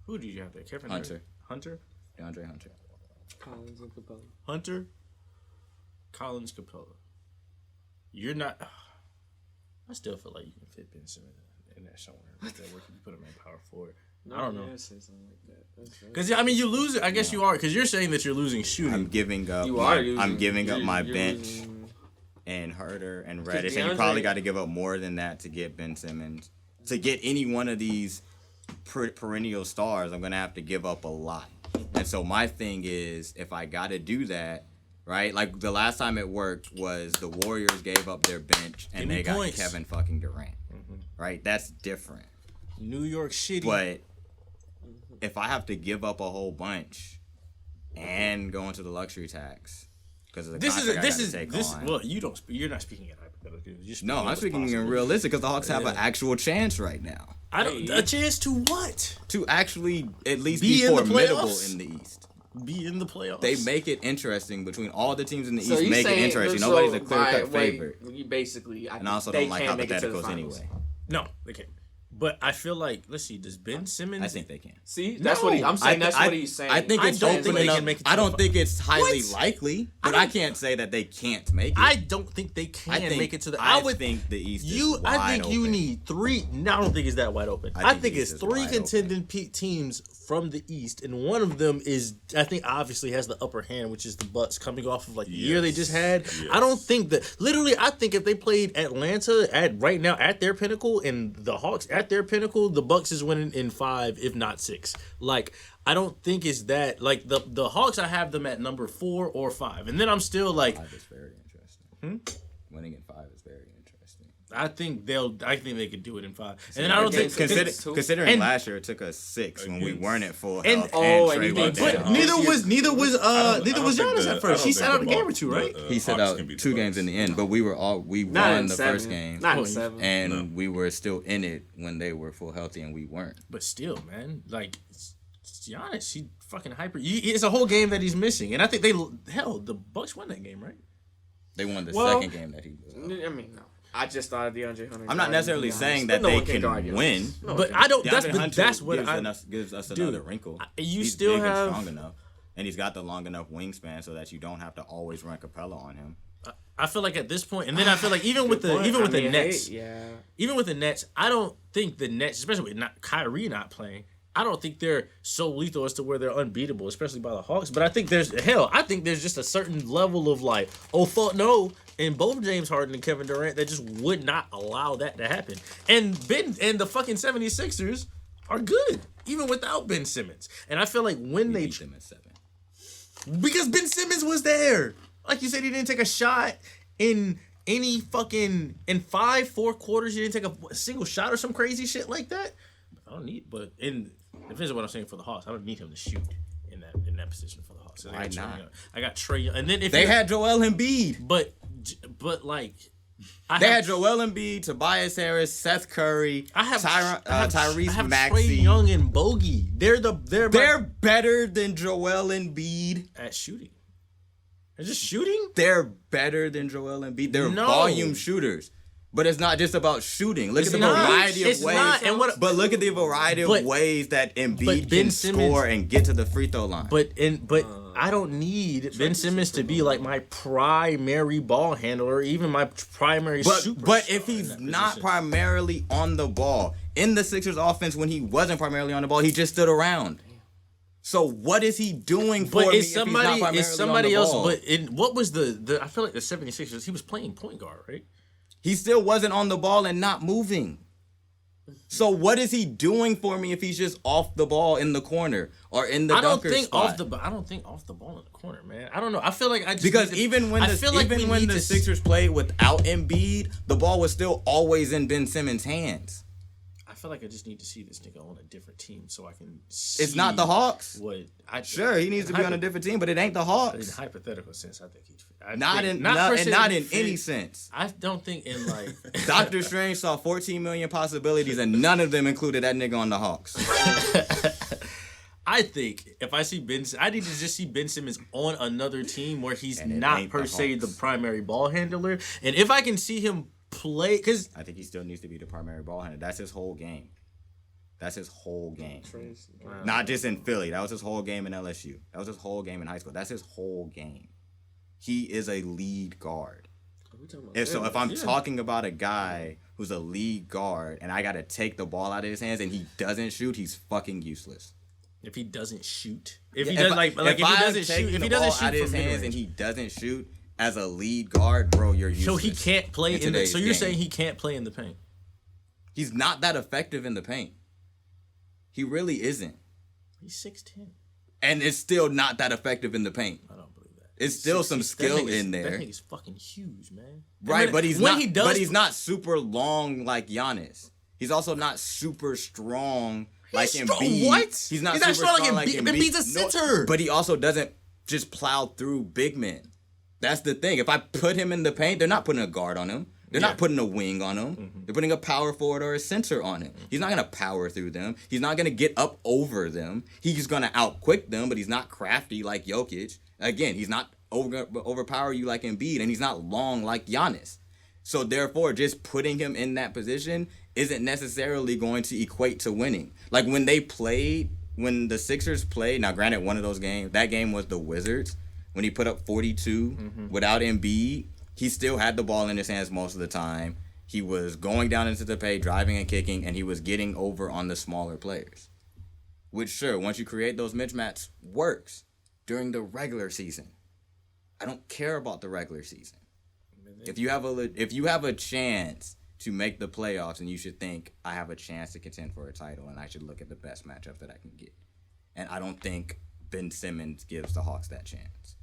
Who did you have there? Kevin Hunter. Hunter? DeAndre Hunter. Collins and Capella. Hunter, Collins, Capella. You're not. I still feel like you can fit Ben Simmons in there somewhere. Where can you put him in power forward? I don't know. Say something like that. Because I mean, you lose it. I guess you are. Because you're saying that you're losing shooting. I'm giving up. I'm giving up my bench. And Herter and Reddish, and you probably got to give up more than that to get Ben Simmons. To get any one of these perennial stars, I'm going to have to give up a lot. And so my thing is, if I got to do that, right? Like the last time it worked was the Warriors gave up their bench and they got Kevin fucking Durant. Right? That's different. New York shitty. But if I have to give up a whole bunch and go into the luxury tax, because well, you're not speaking in hypotheticals. No, I'm speaking in realistic because the Hawks have an actual chance right now. A chance to what? To actually at least be formidable in the East. Be in the playoffs. They make it interesting between all the teams in the East. Make it interesting. Nobody's a clear-cut favorite. Basically, and I also don't like hypotheticals anyway. No, they can't. But I feel like, let's see, does Ben Simmons? I think they can. See, that's what I'm saying. That's what he's saying. I think it's opening up. I don't think it's highly likely, but I can't say that they can't make it. I don't think they can make it to the. I would think the East is wide I think you open. need 3. No, I don't think it's that wide open. I think it's 3 contending teams from the East, and one of them is, I think, obviously has the upper hand, which is the Bucks, coming off of like the year they just had. Yes. I don't think that. Literally, I think if they played Atlanta right now at their pinnacle and the Hawks at their pinnacle, the Bucks is winning in 5, if not 6. Like, I don't think it's that. Like the Hawks, I have them at number 4 or 5, and then I'm still like. 5 is very interesting. Winning in 5 is very interesting. I think they could do it in 5, and then I don't think considering last year it took us 6 when we weren't at full health. But neither was Giannis at first. He sat out a game or 2, right? He sat out 2 games in the end, but we won the first game, not in 7, and we were still in it when they were full healthy and we weren't. But still, man, like Giannis, he fucking hyper. It's a whole game that he's missing, and I think the Bucks won that game, right? They won the second game that he was out. I mean, no. I just thought of DeAndre Hunter. I'm not necessarily saying that they can win. But I don't. That's what gives us another wrinkle. He's still strong enough, and he's got the long enough wingspan so that you don't have to always run Capella on him. I feel like at this point, and then I feel like even with the Nets, even with the Nets, I don't think the Nets, especially with Kyrie not playing, I don't think they're so lethal as to where they're unbeatable, especially by the Hawks. But I think there's just a certain level of like, in both James Harden and Kevin Durant that just would not allow that to happen. And the fucking 76ers are good, even without Ben Simmons. And I feel like when they beat them at 7. Because Ben Simmons was there. Like you said, he didn't take a shot in any fucking in 4 quarters. He didn't take a single shot or some crazy shit like that. I don't need, but in defense of what I'm saying for the Hawks, I don't need him to shoot in that position for the Hawks. So why not? I got Trae, and then if they had Joel Embiid, but like they had Joel Embiid, Tobias Harris, Seth Curry, Tyrese Maxey, Trae Young and Bogey. They're better than Joel Embiid at shooting. They're just shooting. They're better than Joel Embiid. They're volume shooters. But it's not just about shooting. Look at the variety of ways. But look at the variety of ways that Embiid can score and get to the free throw line. But I don't need Ben Simmons to be like my primary ball handler or even my primary super. But if he's not primarily on the ball, in the Sixers offense when he wasn't primarily on the ball, he just stood around. So what is he doing for me if he's not primarily on the ball? But what was the I feel like the 76ers, he was playing point guard, right? He still wasn't on the ball and not moving. So what is he doing for me if he's just off the ball in the corner or in the dunker spot? I don't think off the ball in the corner, man. I don't know. I feel like even when the Sixers played without Embiid, the ball was still always in Ben Simmons' hands. I feel like I just need to see this nigga on a different team so I can see. It's not the Hawks. Sure, he needs to be on a different team, but it ain't the Hawks. In a hypothetical sense, I think he's not in any sense. I don't think in like Doctor Strange saw 14 million possibilities, and none of them included that nigga on the Hawks. I think if I see I need to just see Ben Simmons on another team where he's not per se the primary ball handler, and if I can see him play, because I think he still needs to be the primary ball handler. That's his whole game. Wow. Not just in Philly. That was his whole game in LSU. That was his whole game in high school. That's his whole game. He is a lead guard. If I'm talking about a guy who's a lead guard and I got to take the ball out of his hands and he doesn't shoot, he's fucking useless. If he doesn't shoot, if he doesn't shoot as a lead guard, bro, you're useless. So he can't play in the. So you're saying he can't play in the paint? He's not that effective in the paint. He really isn't. He's 6'10", and it's still not that effective in the paint. I don't believe that. It's still some skill in there. That nigga's fucking huge, man. Right, but he's not super long like Giannis. He's also not super strong like Embiid. What? He's not super strong like Embiid. Embiid's a center. But he also doesn't just plow through big men. That's the thing. If I put him in the paint, they're not putting a guard on him. They're not putting a wing on him. Mm-hmm. They're putting a power forward or a center on him. He's not going to power through them. He's not going to get up over them. He's going to outquick them, but he's not crafty like Jokic. Again, he's not overpower you like Embiid, and he's not long like Giannis. So therefore, just putting him in that position isn't necessarily going to equate to winning. Like when the Sixers played, now granted one of those games, that game was the Wizards, when he put up 42 without Embiid. He still had the ball in his hands most of the time. He was going down into the paint, driving and kicking, and he was getting over on the smaller players. Which, sure, once you create those mismatches, works during the regular season. I don't care about the regular season. If you have a chance to make the playoffs, and you should think, I have a chance to contend for a title, and I should look at the best matchup that I can get. And I don't think Ben Simmons gives the Hawks that chance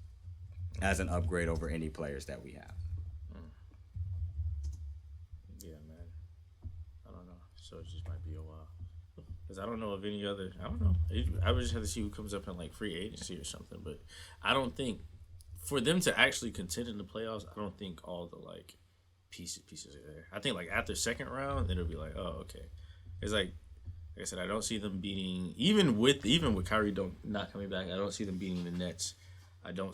as an upgrade over any players that we have. Yeah, man. I don't know. So it just might be a while. Because I don't know of any other... I don't know. I would just have to see who comes up in, like, free agency or something. But I don't think... For them to actually contend in the playoffs, I don't think all the, like, pieces are there. I think, like, after second round, then it'll be like, oh, okay. It's like I said, I don't see them beating... Even with Kyrie not coming back, I don't see them beating the Nets. I definitely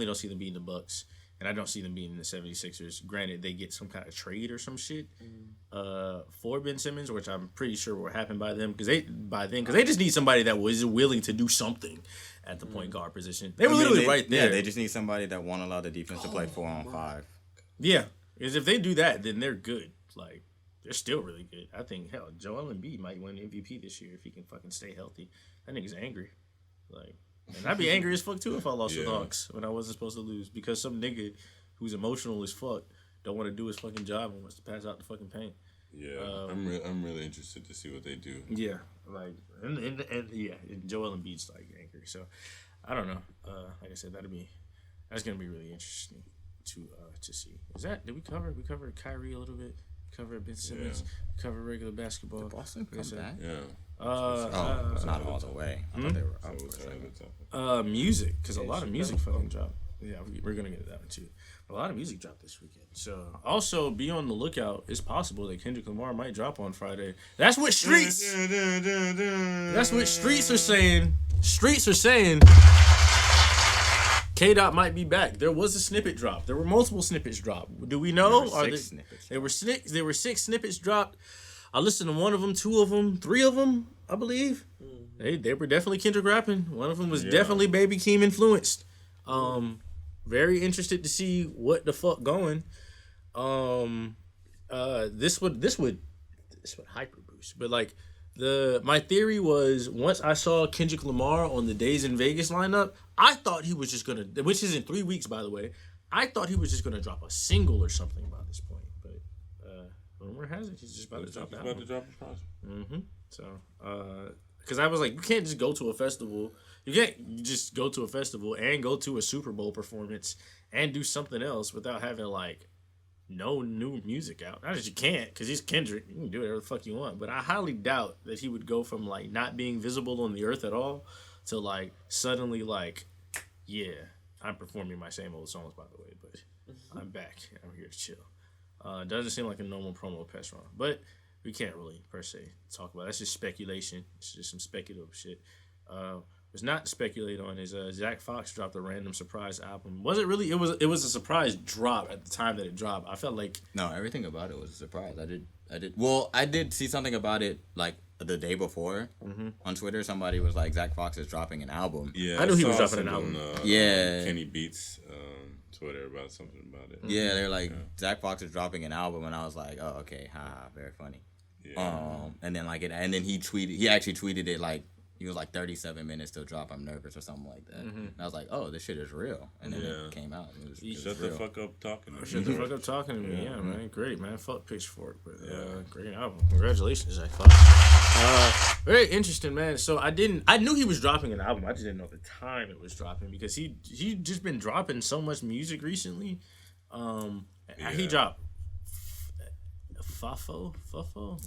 don't see them beating the Bucks. And I don't see them beating the 76ers. Granted, they get some kind of trade or some shit for Ben Simmons, which I'm pretty sure will happen by them because they just need somebody that was willing to do something at the point guard position. They were literally right there. Yeah, they just need somebody that won't allow the defense to play 4-on-5. Yeah, because if they do that, then they're good. Like, they're still really good. I think, hell, Joel Embiid might win MVP this year if he can fucking stay healthy. That nigga's angry. Like... And I'd be angry as fuck too if I lost with the Hawks when I wasn't supposed to lose because some nigga who's emotional as fuck don't want to do his fucking job and wants to pass out the fucking paint. Yeah, I'm really interested to see what they do. Yeah, like and Joel Embiid's like angry, so I don't know. Like I said, that's gonna be really interesting to see. Did we cover Kyrie a little bit? Cover Ben Simmons. Cover regular basketball. Did Boston come back? Yeah. It's not all the way. I thought they were up. Music, because a lot of music fucking dropped. Yeah, we're gonna get to that one too. But a lot of music dropped this weekend. So also be on the lookout. It's possible that Kendrick Lamar might drop on Friday. That's what streets. That's what streets are saying. Streets are saying. K-Dot might be back. There was a snippet drop. There were multiple snippets dropped. Do we know? There were 6 snippets dropped. I listened to one of them, 2 of them, 3 of them, I believe. They were definitely Kendrick rapping. One of them was definitely Baby Keem influenced. Very interested to see what the fuck going. This would hyper boost. But like my theory was once I saw Kendrick Lamar on the Days in Vegas lineup, I thought he was just gonna, which is in 3 weeks by the way. I thought he was just gonna drop a single or something by this point, but rumor has it he's just about to drop the He's about album. to drop a project. Mm-hmm. So, because I was like, you can't just go to a festival. You can't just go to a festival and go to a Super Bowl performance and do something else without having like no new music out. Not that you can't, because he's Kendrick. You can do whatever the fuck you want. But I highly doubt that he would go from like not being visible on the earth at all to like suddenly like, yeah, I'm performing my same old songs, by the way, but I'm back. I'm here to chill. Doesn't seem like a normal promo press run, but we can't really per se talk about it. That's just speculation. It's just some speculative shit. Was not to speculate on is Zack Fox dropped a random surprise album. Was it really? It was a surprise drop at the time that it dropped. I felt like No, everything about it was a surprise. I did see something about it like the day before on Twitter. Somebody was like, Zack Fox is dropping an album. Yeah, I knew he was saw dropping an something album. on, Yeah. Kenny Beats Twitter about something about it. Yeah, they're like, Zack Fox is dropping an album, and I was like, oh, okay, haha, very funny. Yeah. And then and then he actually tweeted it like, he was like 37 minutes till drop. I'm nervous or something like that. And I was like, oh, this shit is real. And then it came out. It was Shut the real. fuck up talking to me. shut the fuck up talking to me. Yeah, man, great man. Fuck Pitchfork, but Yeah. great album. Congratulations, Zack Fox. Very interesting, man. So I knew he was dropping an album. I just didn't know the time it was dropping because he just been dropping so much music recently. He dropped Fafo. Fafo.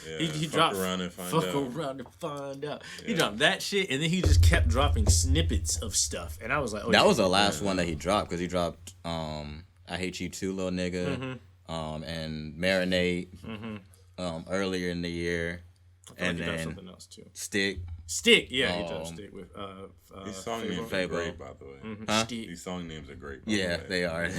Yeah. He Fuck dropped around and find Fuck out. Around and Find Out. He dropped that shit, and then he just kept dropping snippets of stuff, and I was like, oh, That was the last one that he dropped because he dropped I Hate You Too, Little Nigga, and Marinate earlier in the year, and he dropped then something else too. Stick. He dropped Stick with These song Fabo. names are Fabo. great, by the way. Huh? Stick. These song names are great. By the Yeah, way. they are.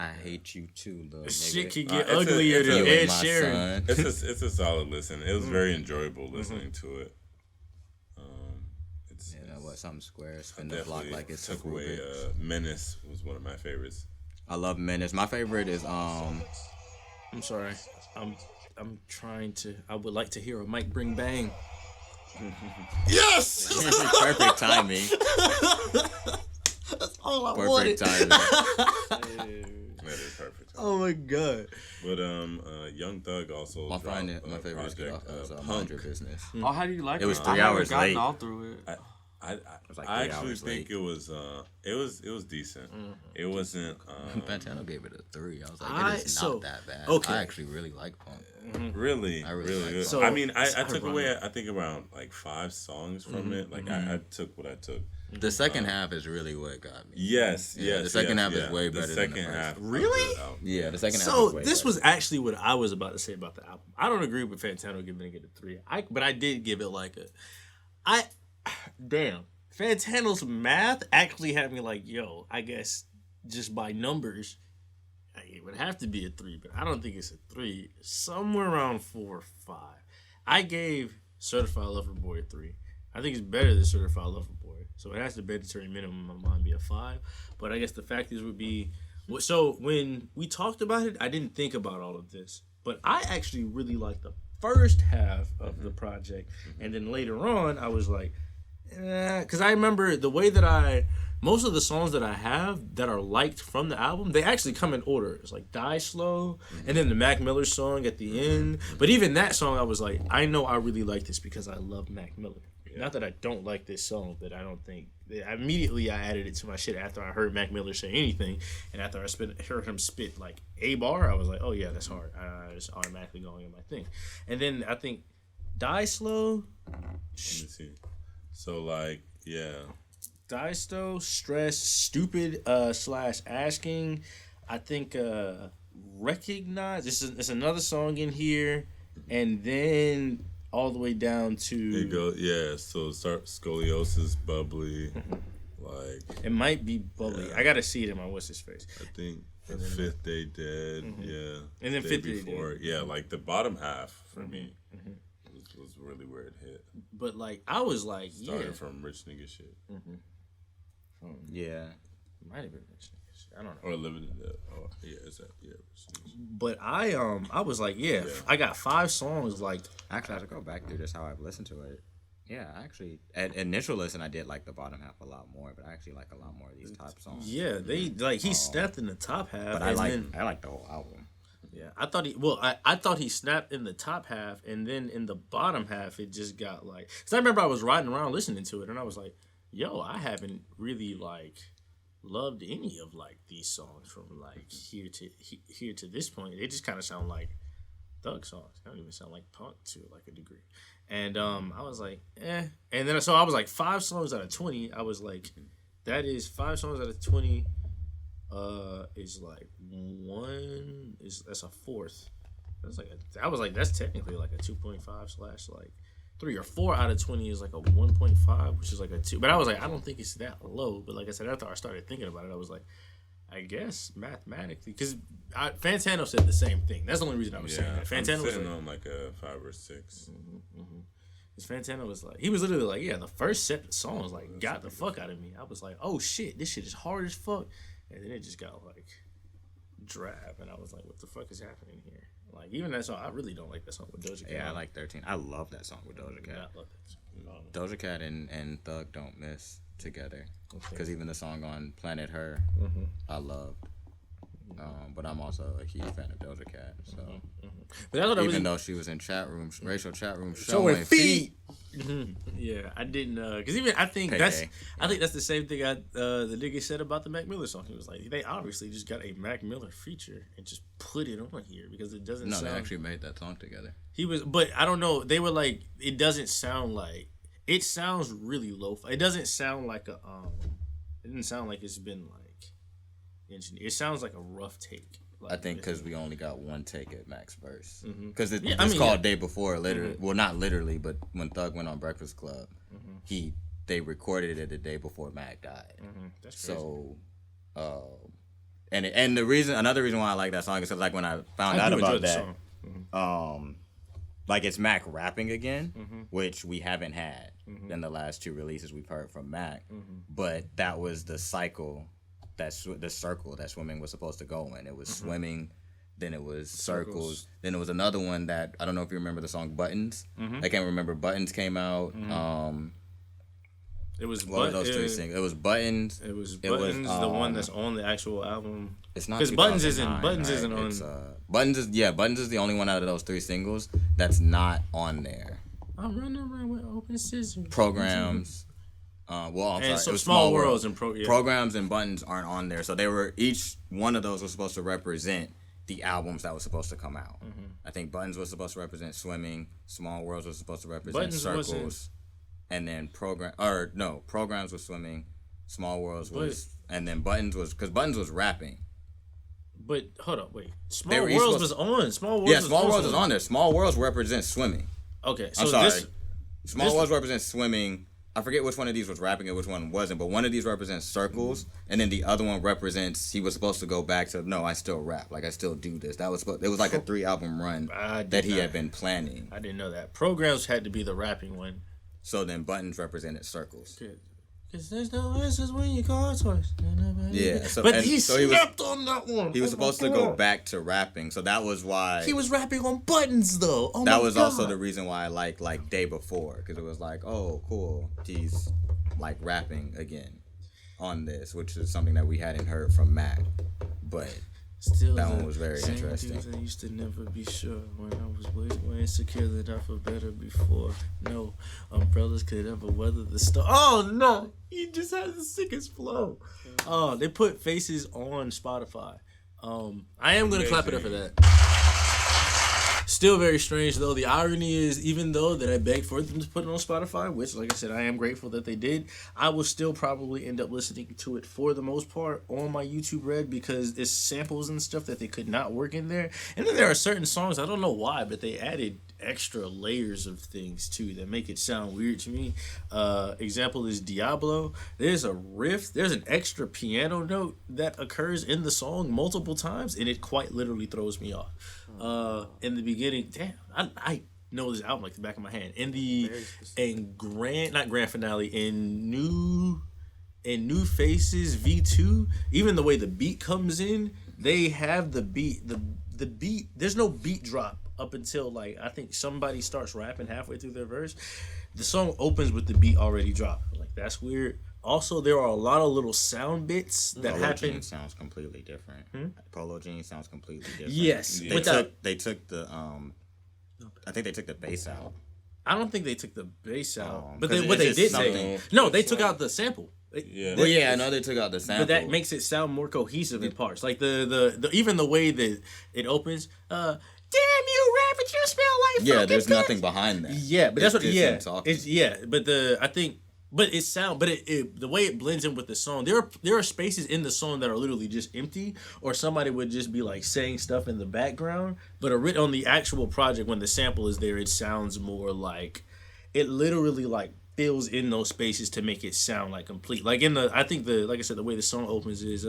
I Hate You Too, Little Shit Nigga. can get it's a- uglier it's than a- You Ed ain't my Sheeran. son. It's a solid listen. It was very enjoyable listening to it. It's You know what? Something square. Spin the block definitely like it's a took away. Rubik. Menace was one of my favorites. I love Menace. My favorite is I'm sorry. I'm trying to. I would like to hear a mic bring bang. Yes. perfect timing. That's all I Perfect timing. That is perfect. Oh my god. But Young Thug also. My dropped, favorite is Get project, Off Mind Punk. Your Business. Oh, how do you like it? It was 3 I haven't hours gotten late. all through it. I like I 3 actually hours think late. it was decent. It wasn't Pantano gave it a 3. I was like, I- it is so- not that bad. okay. I actually really like Punk. really I really really like good. it. So, I mean, I it's took away ironic. I think around like 5 songs from it. Like I took what I took. The second half is really what got me. Yes, Yeah, yes. the second yes, half is way the better than the second first. half. Really? of the album. Yeah, the second half So is way this better. was actually what I was about to say about the album. I don't agree with Fantano giving it a 3. But I did give it like damn. Fantano's math actually had me like, yo, I guess just by numbers, it would have to be a 3, but I don't think it's a 3. Somewhere around 4 or 5. I gave Certified Lover Boy a 3. I think it's better than Certified Lover Boy. So it has to mandatory minimum in my mind be a 5. But I guess the factors would be, so when we talked about it, I didn't think about all of this. But I actually really liked the first half of the project. And then later on, I was like, because I remember the way that most of the songs that I have that are liked from the album, they actually come in order. It's like Die Slow, and then the Mac Miller song at the end. But even that song, I was like, I know I really like this because I love Mac Miller. Not that I don't like this song, but I don't think... Immediately, I added it to my shit after I heard Mac Miller say anything. And after I heard him spit, like, a bar, I was like, oh, yeah, that's hard. It's automatically going in my thing. And then I think Die Slow... Let me see. So like, yeah. Die Slow, Stress, Stupid / Asking. I think Recognize. It's another song in here. And then... all the way down to It goes, yeah. So start Scoliosis, Bubbly, like it might be Bubbly. I gotta see it in my what's his face. I think the Fifth Day Dead, yeah. And then Day Fifth Day Before, Dead. yeah. Like the bottom half for me was really where it hit. But like I was like, Started from Rich Nigga shit Yeah. might have been this. I don't know. or Living in Dead. Oh yeah, it's that yeah. Rich Nigga shit. But I was like, yeah, I got 5 songs like Actually, I have to go back through this how I've listened to it. Yeah, actually, at initial listen, I did like the bottom half a lot more, but I actually like a lot more of these top songs. yeah, they like he stepped in the top half. But and I then, like the whole album. Yeah, I thought he snapped in the top half, and then in the bottom half, it just got like. Cause I remember I was riding around listening to it, and I was like, "Yo, I haven't really like loved any of like these songs from like here to this point. They just kind of sound like thug songs. They don't even sound like punk to like a degree." And I was like, eh. And then so I was like 5 songs out of 20. I was like, that is 5 songs out of 20. Is like that's a fourth. I was like that's technically like a 2.5 / like 3 or 4 out of 20 is like a 1.5, which is like a 2. But I was like, I don't think it's that low. But like I said, after I started thinking about it, I was like, I guess mathematically, because Fantano said the same thing. That's the only reason I was saying that. Fantano was sitting on like a 5 or 6. Because Fantano was like, he was literally like, yeah, the first set of songs like got the fuck out of me. I was like, oh shit, this shit is hard as fuck. And then it just got like drab, and I was like, what the fuck is happening here? Like, even that song, I really don't like that song with Doja Cat. Yeah, I like 13. I love that song with Doja Cat. Yeah, I love that song. Doja Cat and Thug don't miss together. Because even the song on Planet Her, I loved. But I'm also a huge fan of Doja Cat. So But that's what even though she was in chat rooms, racial chat rooms, showing feet. Yeah, I didn't. Because even I think that's the same thing the nigga said about the Mac Miller song. He was like, they obviously just got a Mac Miller feature and just put it on here because it doesn't. No, they actually made that song together. But I don't know. They were like, it doesn't sound like. It sounds really lo-fi. It doesn't sound like a It didn't sound like it's been like engineered. It sounds like a rough take. Like, I think because we only got one take at Mac's verse. Because it's called Day Before, literally. Well, not literally, but when Thug went on Breakfast Club, they recorded it the day before Mac died. That's crazy. So, and another reason why I like that song is because like when I found out about that, like it's Mac rapping again, which we haven't had in the last 2 releases we've heard from Mac, but that was the cycle. That's the circle that Swimming was supposed to go in. It was Swimming, then it was Circles, then it was another one that I don't know if you remember the song Buttons. I can't remember. Buttons came out. It was what were those 3 singles? It was Buttons. It was Buttons, the one that's on the actual album. It's not because Buttons isn't on. Buttons is the only one out of those 3 singles that's not on there. I'm running around with open scissors. Programs. I'm sorry. So it was Small Worlds and Programs and Buttons aren't on there. So they were each one of those was supposed to represent the albums that was supposed to come out. I think Buttons was supposed to represent Swimming. Small Worlds was supposed to represent Buttons Circles. And then Programs was Swimming. Small Worlds was, and then Buttons was because Buttons was rapping. But hold up, wait. Small Worlds was on. Small Worlds was on there. Small Worlds represents Swimming. Okay, so I'm sorry. Small Worlds represents Swimming. I forget which one of these was rapping and which one wasn't, but one of these represents Circles, and then the other one represents he was supposed to go back to I still rap, like I still do this. It was like a 3-album run that he had been planning. I didn't know that. Programs had to be the rapping one. So then Buttons represented Circles. Because there's no answers when you call twice. Yeah. He snapped on that one. He was supposed to go back to rapping, so that was why. He was rapping on Buttons, though. Oh that was also the reason why I like Day Before, because it was like, oh, cool. He's like rapping again on this, which is something that we hadn't heard from Mac. But still, that one was very interesting. I used to never be sure when I was way insecure that I felt better before. No umbrellas could ever weather the storm. Oh no, he just had the sickest flow. Oh, they put Faces on Spotify. I am gonna clap it up for that. Still very strange though. The irony is, even though that I begged for them to put it on Spotify, which, like I said, I am grateful that they did, I will still probably end up listening to it for the most part on my YouTube Red because it's samples and stuff that they could not work in there. And then there are certain songs, I don't know why, but they added extra layers of things too that make it sound weird to me. Example is Diablo. There's a riff, there's an extra piano note that occurs in the song multiple times, and it quite literally throws me off. In the beginning, damn, I know this album like the back of my hand. Not grand finale, in New Faces V2, even the way the beat comes in, they have the beat, the beat, there's no beat drop up until like I think somebody starts rapping halfway through their verse. The song opens with the beat already dropped. Like, that's weird. also there are a lot of little sound bits that Polo happen. Jeans sounds completely different. Polo Jeans sounds completely different. Yes, Yeah. They took the I think they took the bass out. I don't think they took the bass out, but 'cause what they it's did just say, something- no, they it's took like- out the sample. Yeah. Well, yeah, I know they took out the sample. But that makes it sound more cohesive in parts. Like the even the way that it opens. Damn you, rabbit! You smell like yeah, fucking there's piss." nothing behind that. Yeah, but that's what. just Yeah, him talking. it's But I think. But it sound, but it the way it blends in with the song. There are spaces in the song that are literally just empty, or somebody would just be like saying stuff in the background. But on the actual project, when the sample is there, it sounds more like it literally like fills in those spaces to make it sound like complete. Like I think like I said, the way the song opens is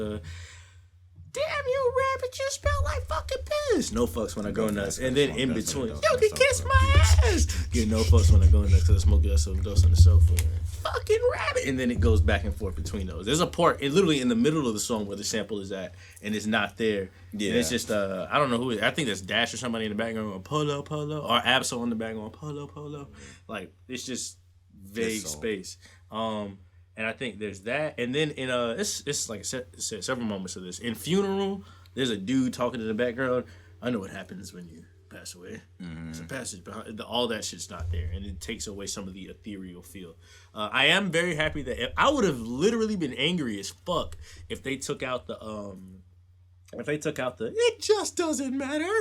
damn you, rabbit, you smell like fucking piss. No fucks when I go nuts. And then in between, you can kiss my ass. Get no fucks when I go nuts because I smoke some dose on the sofa. Fucking rabbit. And then it goes back and forth between those. There's a part, literally in the middle of the song where the sample is at, and it's not there. Yeah. And it's just, I don't know who it is. I think that's Dash or somebody in the background going, polo, polo. Or Absol in the background, polo, polo. Like, it's just vague space. And I think there's that, and then in it's like I said several moments of this. In Funeral, there's a dude talking in the background. I know what happens when you pass away. It's a passage behind. All that shit's not there, and it takes away some of the ethereal feel. I am very happy that I would have literally been angry as fuck if they took out the it just doesn't matter.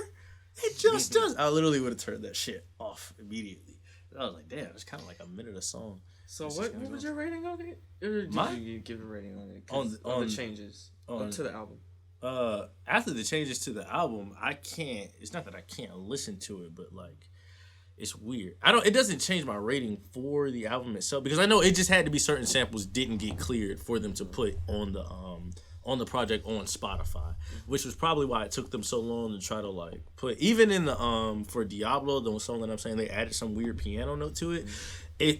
It just does. I literally would have turned that shit off immediately. I was like, damn, it's kind of like a minute of song. So what was your rating on it? Or did you give a rating on it? On the changes to the album. After the changes to the album, I can't. It's not that I can't listen to it, but like, it's weird. It doesn't change my rating for the album itself because I know it just had to be certain samples didn't get cleared for them to put on the project on Spotify, which was probably why it took them so long to try to like put even in the for Diablo, the song that I'm saying, they added some weird piano note to it.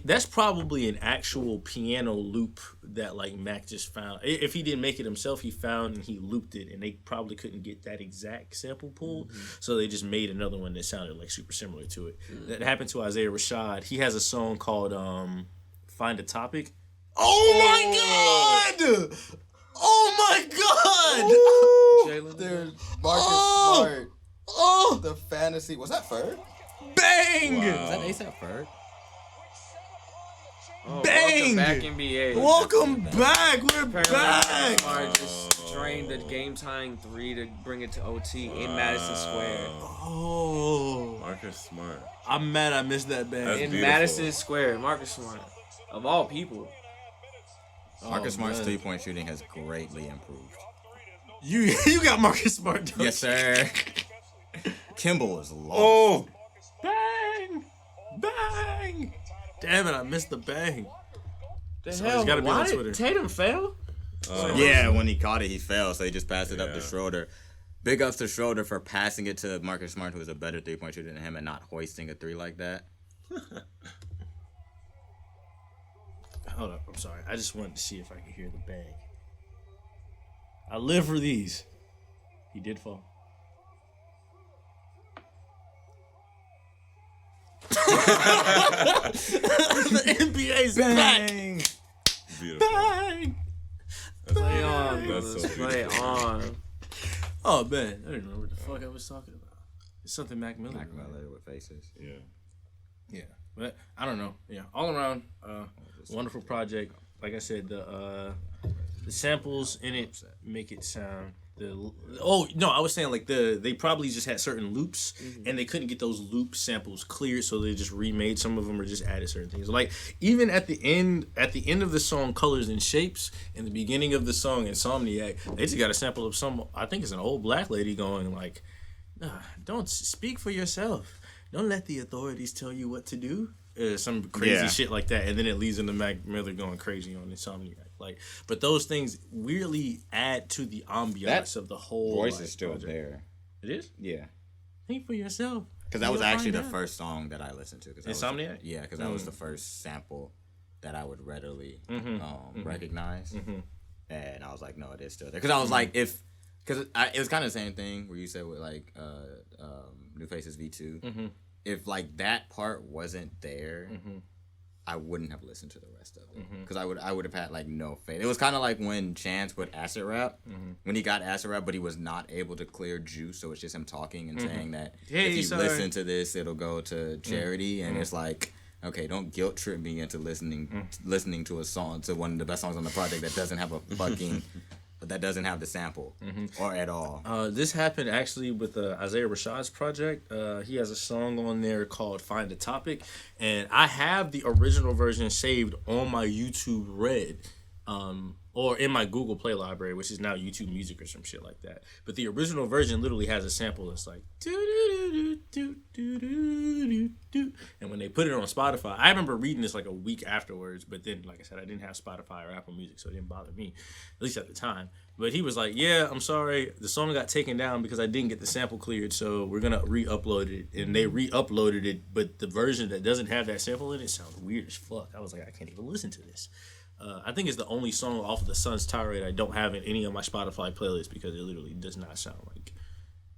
That's probably an actual piano loop that like Mac just found. If he didn't make it himself, he found and he looped it, and they probably couldn't get that exact sample pulled, so they just made another one that sounded like super similar to it. That happened to Isaiah Rashad. He has a song called "Find a Topic." Oh my god! Oh my god! There's Marcus Smart. Oh! The fantasy. Was that Ferg? Bang! Was that A$AP Ferg? Oh, Bang! Welcome back, NBA. Welcome back. We're Apparently, back. Smart just drained the game-tying three to bring it to OT in Madison Square. Oh, Marcus Smart. I'm mad I missed that bang. That's In beautiful. Madison Square, Marcus Smart, of all people. Marcus Smart's man. 3-point shooting has greatly improved. You got Marcus Smart. Don't Yes, sir. Kimball is lost. Oh, bang, bang. Damn it, I missed the bang. The So hell? it's gotta be Why on did Twitter. Tatum fail? Yeah, when he caught it, he fell, so he just passed it up to Yeah. Schroeder. Big ups to Schroeder for passing it to Marcus Smart, who is a better 3-point shooter than him, and not hoisting a three like that. Hold up, I'm sorry. I just wanted to see if I could hear the bang. I live for these. He did fall. The NBA's back. Beautiful. Bang. Play on, That's brothers. so Play beautiful. on. Oh man, I don't know what the fuck I was talking about. It's something Mac Miller. Mac Miller with faces. Yeah. Yeah, but I don't know. Yeah, all around, wonderful project. Like I said, the samples in it make it sound. I was saying like they probably just had certain loops and they couldn't get those loop samples cleared, so they just remade some of them or just added certain things. Like even at the end of the song "Colors and Shapes," in the beginning of the song "Insomniac," they just got a sample of some. I think it's an old black lady going like, "Don't speak for yourself. Don't let the authorities tell you what to do." Some crazy shit like that, and then it leads into Mac Miller going crazy on Insomniac. Like, but those things weirdly add to the ambiance of the whole Voice is still project. there. It is. Yeah. Think for yourself. Because that was You'll actually find the out. first song that I listened to. Insomniac? Yeah, because that was the first sample that I would readily recognize. And I was like, no, it is still there. Because I was like, it was kind of the same thing where you said with like New Faces V2. If like that part wasn't there, I wouldn't have listened to the rest of it because I would have had like no faith. It was kind of like when Chance put acid rap, when he got acid rap, but he was not able to clear juice, so it's just him talking and saying that if you listen to this, it'll go to charity, and it's like, okay, don't guilt trip me into listening to a song, to one of the best songs on the project that doesn't have a fucking. But that doesn't have the sample or at all. This happened actually with Isaiah Rashad's project. He has a song on there called Find a Topic. And I have the original version saved on my YouTube Red. Or in my Google Play library, which is now YouTube Music or some shit like that. But the original version literally has a sample that's like do-do-do-do-do-do-do-do. And when they put it on Spotify, I remember reading this like a week afterwards, but then, like I said, I didn't have Spotify or Apple Music, so it didn't bother me, at least at the time. But he was like, yeah, I'm sorry, the song got taken down because I didn't get the sample cleared, so we're going to re-upload it. And they re-uploaded it, but the version that doesn't have that sample in it sounds weird as fuck. I was like, I can't even listen to this. I think it's the only song off of the Sun's Tirade I don't have in any of my Spotify playlists because it literally does not sound like,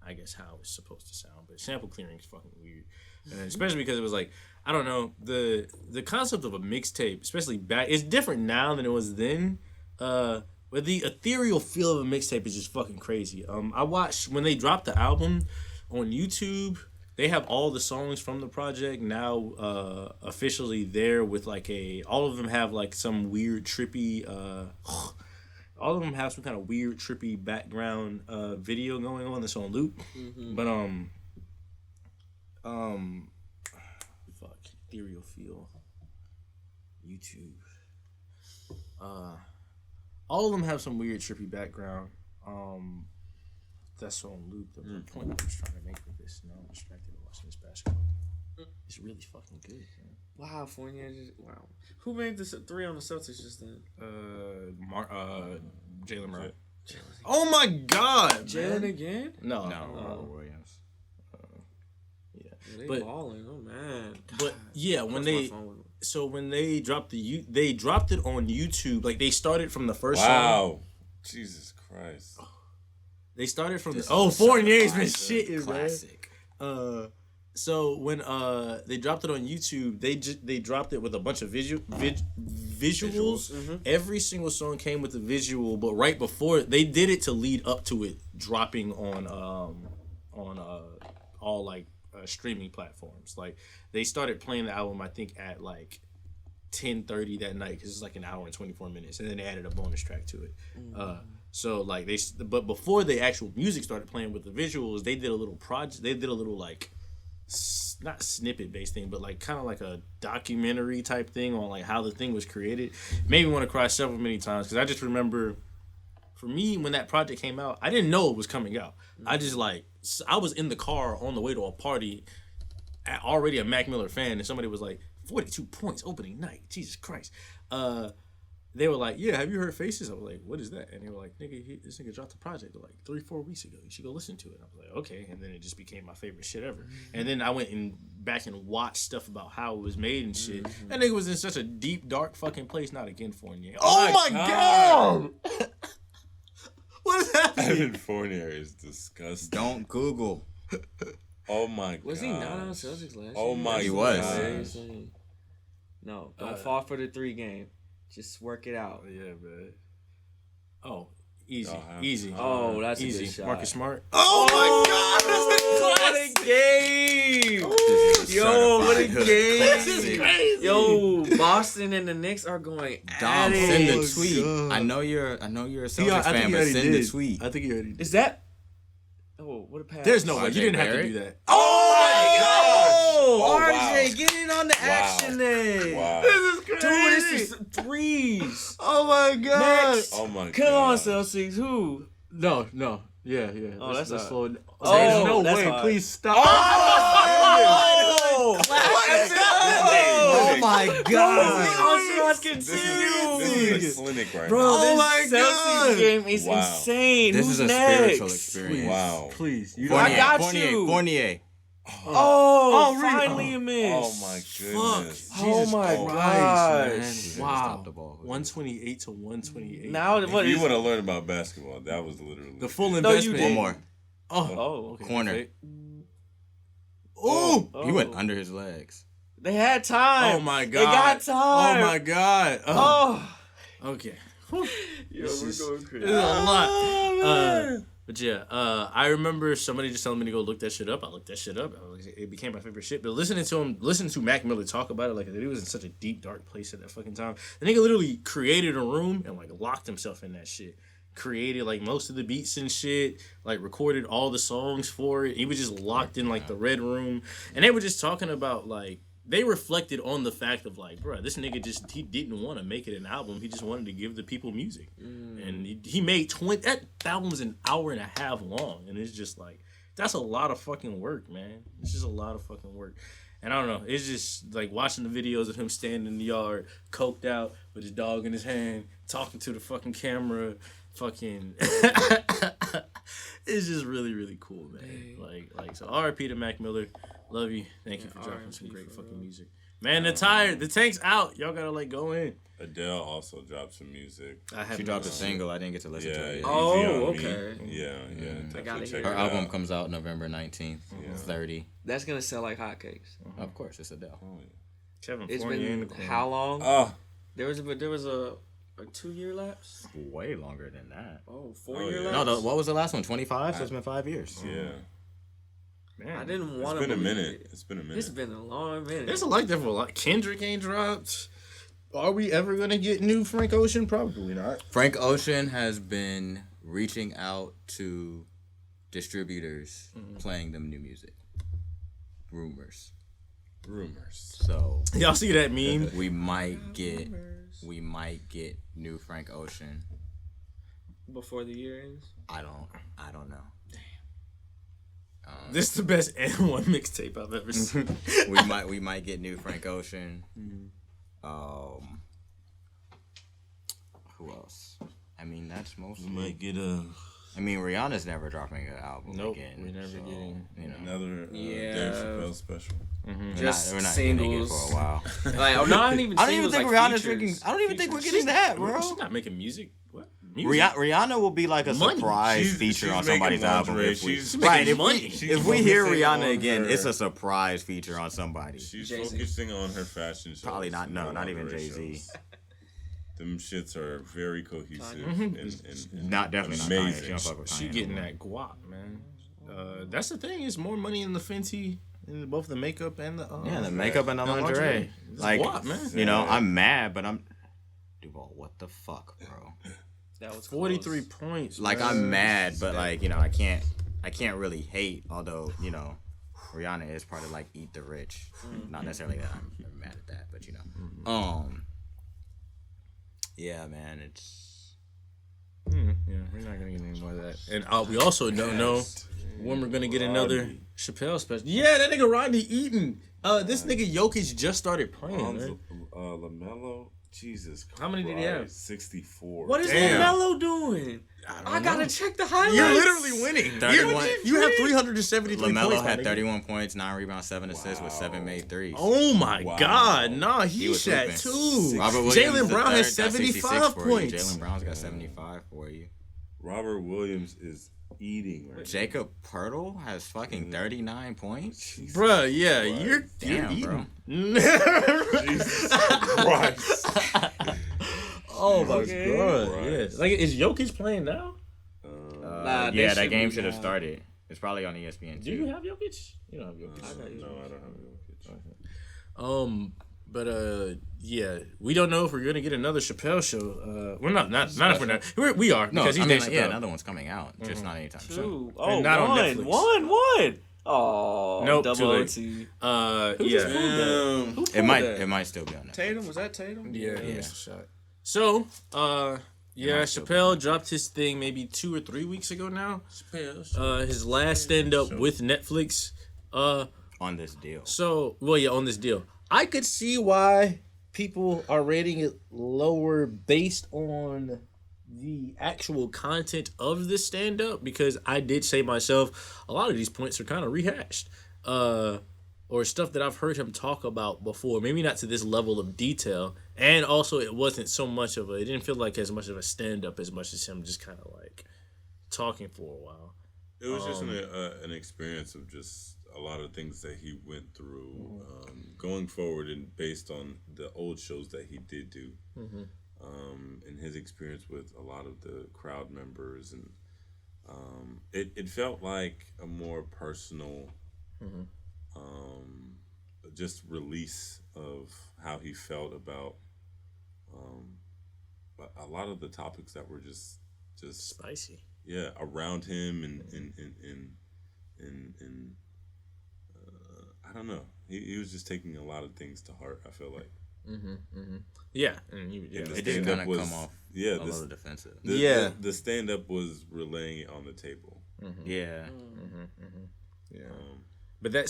I guess, how it's supposed to sound. But sample clearing is fucking weird. And especially because it was like, I don't know, the concept of a mixtape, especially back, it's different now than it was then. But the ethereal feel of a mixtape is just fucking crazy. I watched, when they dropped the album on YouTube, they have all the songs from the project now officially there with like all of them have like some weird trippy, all of them have some kind of weird trippy background video going on that's on loop. But fuck, ethereal feel, YouTube. All of them have some weird trippy background. That's on loop. The point I was trying to make with this. No, I'm distracted watching this basketball. It's really fucking good, man. Wow, Fournier wow. Who made this 3 on the Celtics just then? Jalen Murray. Oh my God, Jalen again? No. Williams. Yeah, They but balling. Oh man. But yeah, when they dropped they dropped it on YouTube. Like they started from the first song. Wow, Jesus Christ. They started from Fournier's been shitting, classic. Man. So when they dropped it on YouTube, they dropped it with a bunch of visuals. Every single song came with a visual, but right before they did it to lead up to it dropping on all like streaming platforms. Like they started playing the album, I think at like 10:30 that night because it's like an hour and 24 minutes, and then they added a bonus track to it. So like but before the actual music started playing with the visuals, they did a little project. They did a little like not snippet based thing, but like kind of like a documentary type thing on like how the thing was created. Made me want to cry many times because I just remember, for me, when that project came out, I didn't know it was coming out. I just I was in the car on the way to a party, already a Mac Miller fan, and somebody was like, 42 points opening night, Jesus Christ. They were like, yeah, have you heard Faces? I was like, what is that? And they were like, nigga, this nigga dropped the project like 3-4 weeks ago. You should go listen to it. I was like, okay. And then it just became my favorite shit ever. And then I went back and watched stuff about how it was made and shit. That nigga was in such a deep, dark fucking place. Not again, Fournier. Oh my God! What is happening? Evan Fournier is disgusting. Don't Google. Oh my God. Was he not on Celtics last year? Oh my He was. God. No, don't fall for the 3 game. Just work it out. Yeah, man. Oh, easy. Oh, that's easy. A good shot. Marcus Smart. Oh my God! What a game! Yo, what a game! This is crazy. Yo, Boston and the Knicks are going Dom, at it. send the tweet. God. I know you're a Celtics fan, but send the tweet. I think he already did. Is that? Oh, what a pass! There's no way. RJ You didn't have to Barrett? do that. Oh my God! Oh, RJ, wow. get in on the action then. Wow. This is crazy. Dude, this is threes. Oh my God. Next. Oh my God. Come on, Celtics. Who? No. Yeah. Oh, that's not- slow. Oh, There's no that's way. hard. Please stop. Oh my This is a clinic right Bro, now. Oh this my Celtics God. game is Wow. insane. This Who's is a next? spiritual experience. Wow. Please. You I got Fournier, you. Fournier. Oh, really? finally a miss. Oh my goodness. Fuck. Oh Jesus my Christ, gosh. man. Wow. Wow. Stop the ball. 128 to 128. Now what If you is want to learn about basketball, that was literally the full No, you investment. didn't. One more. Oh. Oh, Okay. Corner. Okay. Oh. He went under his legs. They had time. Oh my god. They got time. Oh my god. Oh. Okay. Yo, This we're is- going This crazy. is a lot. But yeah, I remember somebody just telling me to go look that shit up. I looked that shit up. It became my favorite shit. But listening to Mac Miller talk about it, like he was in such a deep, dark place at that fucking time. The nigga literally created a room and like locked himself in that shit. Created like most of the beats and shit. Like recorded all the songs for it. He was just locked in like the red room, and they were just talking about like. They reflected on the fact of like, bro, this nigga he didn't want to make it an album. He just wanted to give the people music. And he made 20, that album's an hour and a half long. And it's just like, that's a lot of fucking work, man. It's just a lot of fucking work. And I don't know, it's just like watching the videos of him standing in the yard, coked out with his dog in his hand, talking to the fucking camera, fucking... It's just really, really cool, man. Like so R.I.P. to Mac Miller. Love you. Thank you for dropping some great fucking music. Man, the tank's out. Y'all gotta like go in. Adele also dropped some music. She dropped a single. I didn't get to listen to it yet. Oh, Easy on Me. okay. Yeah. I gotta Definitely hear check Her it album out. comes out November 19th. 30. That's gonna sell like hotcakes. Of course, it's Adele. Kevin It's Fournier in the been corner. how long? Oh, There was a 2-year lapse. Way longer than that. Oh, Oh, 4-year yeah. lapse. No, what was the last one? 25? So it's been 5 years. yeah. Man, I didn't It's want to. been a minute. It's been a minute. It's been a long minute. It's like that for a lot. Kendrick ain't dropped. Are we ever gonna get new Frank Ocean? Probably not. Frank Ocean has been reaching out to distributors playing them new music. Rumors. So Y'all see that meme? we might get new Frank Ocean. Before the year ends. I don't know. This is the best N1 mixtape I've ever seen. we might get new Frank Ocean. Who else? I mean, that's mostly. Might get a I mean, Rihanna's never dropping an album Nope, again. we're never getting, You know, Another Yeah. Dave Chappelle special. Just we're not getting it singles. for a while. Like, oh, not even. I don't even singles, think like Rihanna's features. drinking. I don't even think we're getting that, bro. She's not making music. What? Music? Rihanna will be like a Money. surprise She's feature on making somebody's album. lingerie. If we, She's right, making if money. we, She's if we hear focusing Rihanna on again, her- it's a surprise feature on somebody. She's Jay-Z. focusing on her fashion shows. Probably not. No, and not even lingerie Jay-Z. shows. Them shits are very cohesive and Not definitely not Kanye. She amazing. don't fuck with Kanye. She no getting more. that guap, man. That's the thing. It's more money in the Fenty, in both the makeup and the Yeah, the makeup and the lingerie. It's Like, guap, man. you know, I'm mad, but I'm. Duval, what the fuck, bro? That was 43 points. Like, man. I'm mad, but like, you know, I can't really hate. Although, you know, Rihanna is part of like Eat the Rich. Not necessarily that I'm mad at that, but you know, yeah, man, it's. Yeah, we're not gonna get any more of that. And we also don't know when we're gonna get another Chappelle special. Yeah, that nigga Rodney Eaton. This nigga Jokic just started playing, man. LaMelo, Jesus. How many did he have? 64. What is Damn. LaMelo doing? I gotta check the highlights. You're literally winning. 31. You have 373 points. LaMelo my had nigga. 31 points, 9 rebounds, 7 assists with 7 made threes. Oh my Wow. God, nah, he was shot hooping. too. Robert Williams Jalen the Brown third, has got 66 75 for you. points. Jalen Brown's got 75 for you. Robert Williams is eating right Jacob Pirtle has fucking 39 points. Bruh, yeah, you're Damn, bro. eating. now. Jesus Christ. Oh my Okay. God, yeah. Like, is Jokic playing now? Nah, they Yeah, that should game be should have now. started. It's probably on ESPN Do you too. have Jokic? You don't have Jokic. No, I don't have Jokic. But yeah, we don't know if we're gonna get another Chappelle show. We're not if we're not. We are No, because he's I mean, Dave like, Chappelle. yeah, another one's coming out, just not anytime soon. Two. Oh, And not on one. Netflix. One. Oh, Nope, double too late. OT. Yeah, Who pulled It might still be on Netflix. Tatum? Was that Tatum? yeah, he Yeah. missed a shot. So, yeah, might still be Chappelle dropped his thing maybe 2 or 3 weeks ago now. His last stand up with Netflix. On this deal. So, well, yeah, on this deal. I could see why people are rating it lower based on the actual content of the stand-up, because I did say myself, a lot of these points are kind of rehashed. Or stuff that I've heard him talk about before. Maybe not to this level of detail. And also, it wasn't so much of it didn't feel like as much of a stand-up as much as him just kind of like talking for a while. It was just an experience of just a lot of things that he went through going forward, and based on the old shows that he did do, and his experience with a lot of the crowd members, and it felt like a more personal, just release of how he felt about a lot of the topics that were just spicy. Yeah, around him and I don't know. He was just taking a lot of things to heart, I feel like. Yeah, and it did kind of come off a little defensive. The stand-up was relaying it on the table. Yeah. But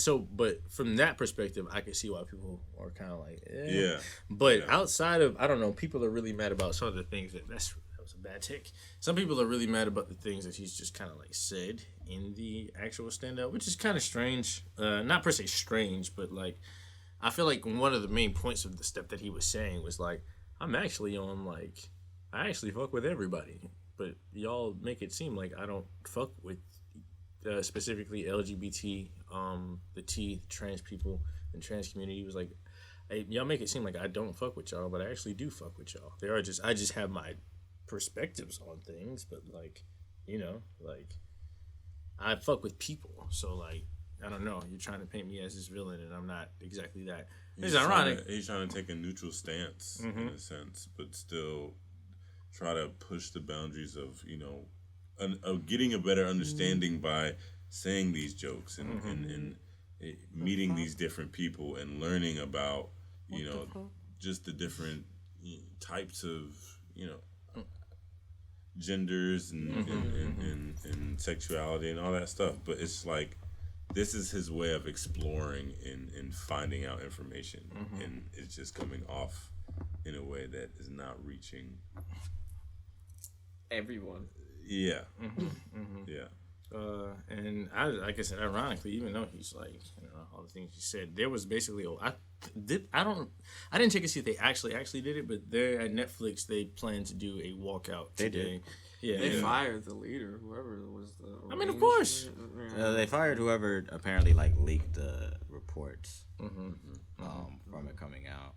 from that perspective, I can see why people are kind of like, yeah. But outside of, I don't know, people are really mad about some of the things that was a bad take. Some people are really mad about the things that he's just kind of like said in the actual stand-up, which is kind of strange. Not per se strange, but like, I feel like one of the main points of the stuff that he was saying was like, I'm actually on like, I actually fuck with everybody, but y'all make it seem like I don't fuck with specifically LGBT, the trans people and trans community. He was like, hey, y'all make it seem like I don't fuck with y'all, but I actually do fuck with y'all. I just have my perspectives on things, but like, you know, like I fuck with people. So like, I don't know. You're trying to paint me as this villain, and I'm not exactly that. It's ironic. He's trying to take a neutral stance in a sense, but still try to push the boundaries of, you know, of getting a better understanding by saying these jokes and meeting these different people and learning about, you know, just the different types of, you know, genders and sexuality and all that stuff. But it's like, this is his way of exploring and finding out information, and it's just coming off in a way that is not reaching everyone. Yeah. Yeah. And like I said, ironically, even though he's like, you know, all the things he said, there was basically I didn't check to see if they actually did it, but they're at Netflix. They plan to do a walkout today. They did. Yeah, They fired the leader, whoever was the. I mean, of course. They fired whoever apparently like leaked the reports from it coming out.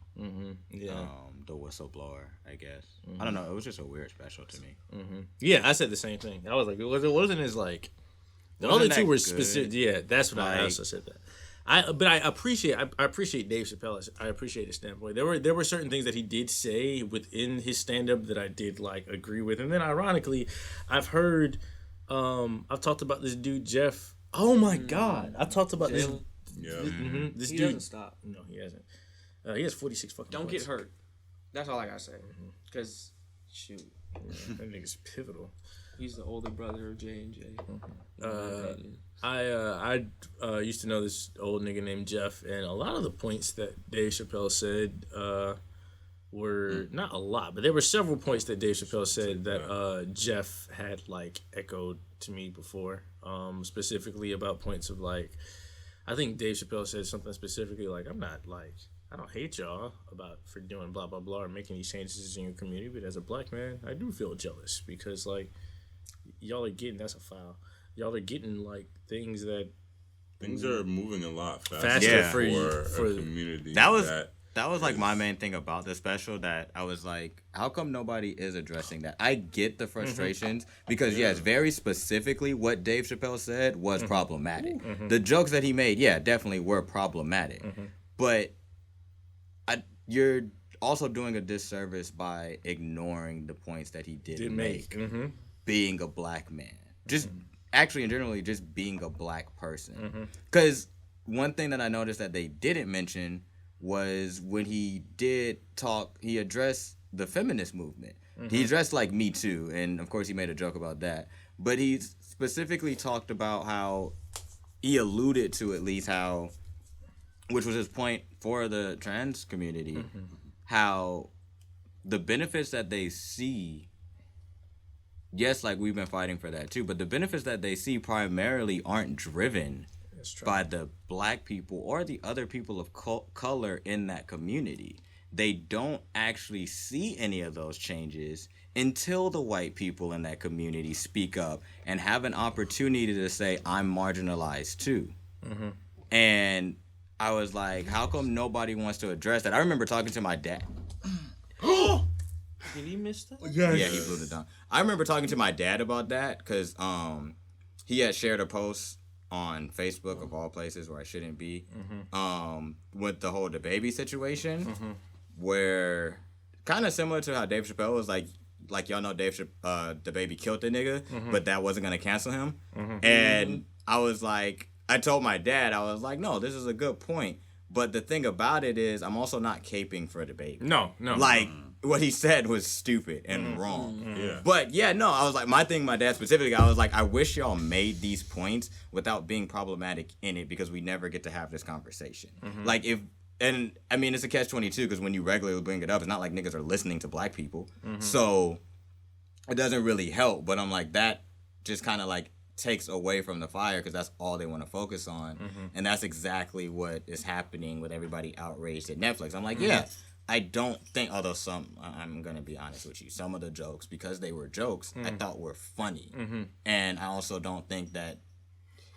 Yeah. The whistleblower, I guess. I don't know. It was just a weird special to me. Yeah, I said the same thing. I was like, it wasn't as like the other two were specific. Yeah, that's what I also said that. I appreciate Dave Chappelle. I appreciate his standpoint. There were certain things that he did say within his stand up that I did like agree with, and then ironically, I've talked about this dude Jeff. Oh my God, I've talked about this. Yeah. This He dude doesn't stop. No, he hasn't. He has 46 fucking. Don't points. get hurt. That's all I gotta say. Cause shoot, That nigga's pivotal. he's the older brother of J&J. I used to know this old nigga named Jeff, and a lot of the points that Dave Chappelle said were not a lot, but there were several points that Dave Chappelle said that Jeff had like echoed to me before, specifically about points of like, I think Dave Chappelle said something specifically like, I don't hate y'all for doing blah blah blah or making these changes in your community, but as a black man, I do feel jealous because like y'all are getting, that's a foul. Y'all are getting like things are moving a lot faster for a community. That was like my main thing about the special, that I was like, how come nobody is addressing that? I get the frustrations because yes, very specifically what Dave Chappelle said was problematic. The jokes that he made, definitely were problematic. But you're also doing a disservice by ignoring the points that he did make. Being a black man. Just actually and generally just being a black person. Because one thing that I noticed that they didn't mention was when he did talk, he addressed the feminist movement. He addressed like Me Too, and of course he made a joke about that. But he specifically talked about how, he alluded to at least how, which was his point for the trans community, how the benefits that they see, yes, like we've been fighting for that too, but the benefits that they see primarily aren't driven by the black people or the other people of color in that community. They don't actually see any of those changes until the white people in that community speak up and have an opportunity to say, I'm marginalized too. And I was like, how come nobody wants to address that? I remember talking to my dad. Did he miss that? Yeah, he blew it down. I remember talking to my dad about that because he had shared a post on Facebook of all places where I shouldn't be, with the whole DaBaby situation, where kind of similar to how Dave Chappelle was like y'all know DaBaby killed the nigga, but that wasn't gonna cancel him, and I was like, I told my dad, I was like, no, this is a good point, but the thing about it is, I'm also not caping for DaBaby. No. Like, what he said was stupid and wrong. Yeah. But yeah, no, I was like, my dad specifically, I was like, I wish y'all made these points without being problematic in it because we never get to have this conversation. Like and I mean, it's a catch-22 because when you regularly bring it up, it's not like niggas are listening to black people. So it doesn't really help. But I'm like, that just kind of like takes away from the fire because that's all they want to focus on. And that's exactly what is happening with everybody outraged at Netflix. I'm like, yeah. I don't think, although I'm going to be honest with you, some of the jokes, because they were jokes, I thought were funny. And I also don't think that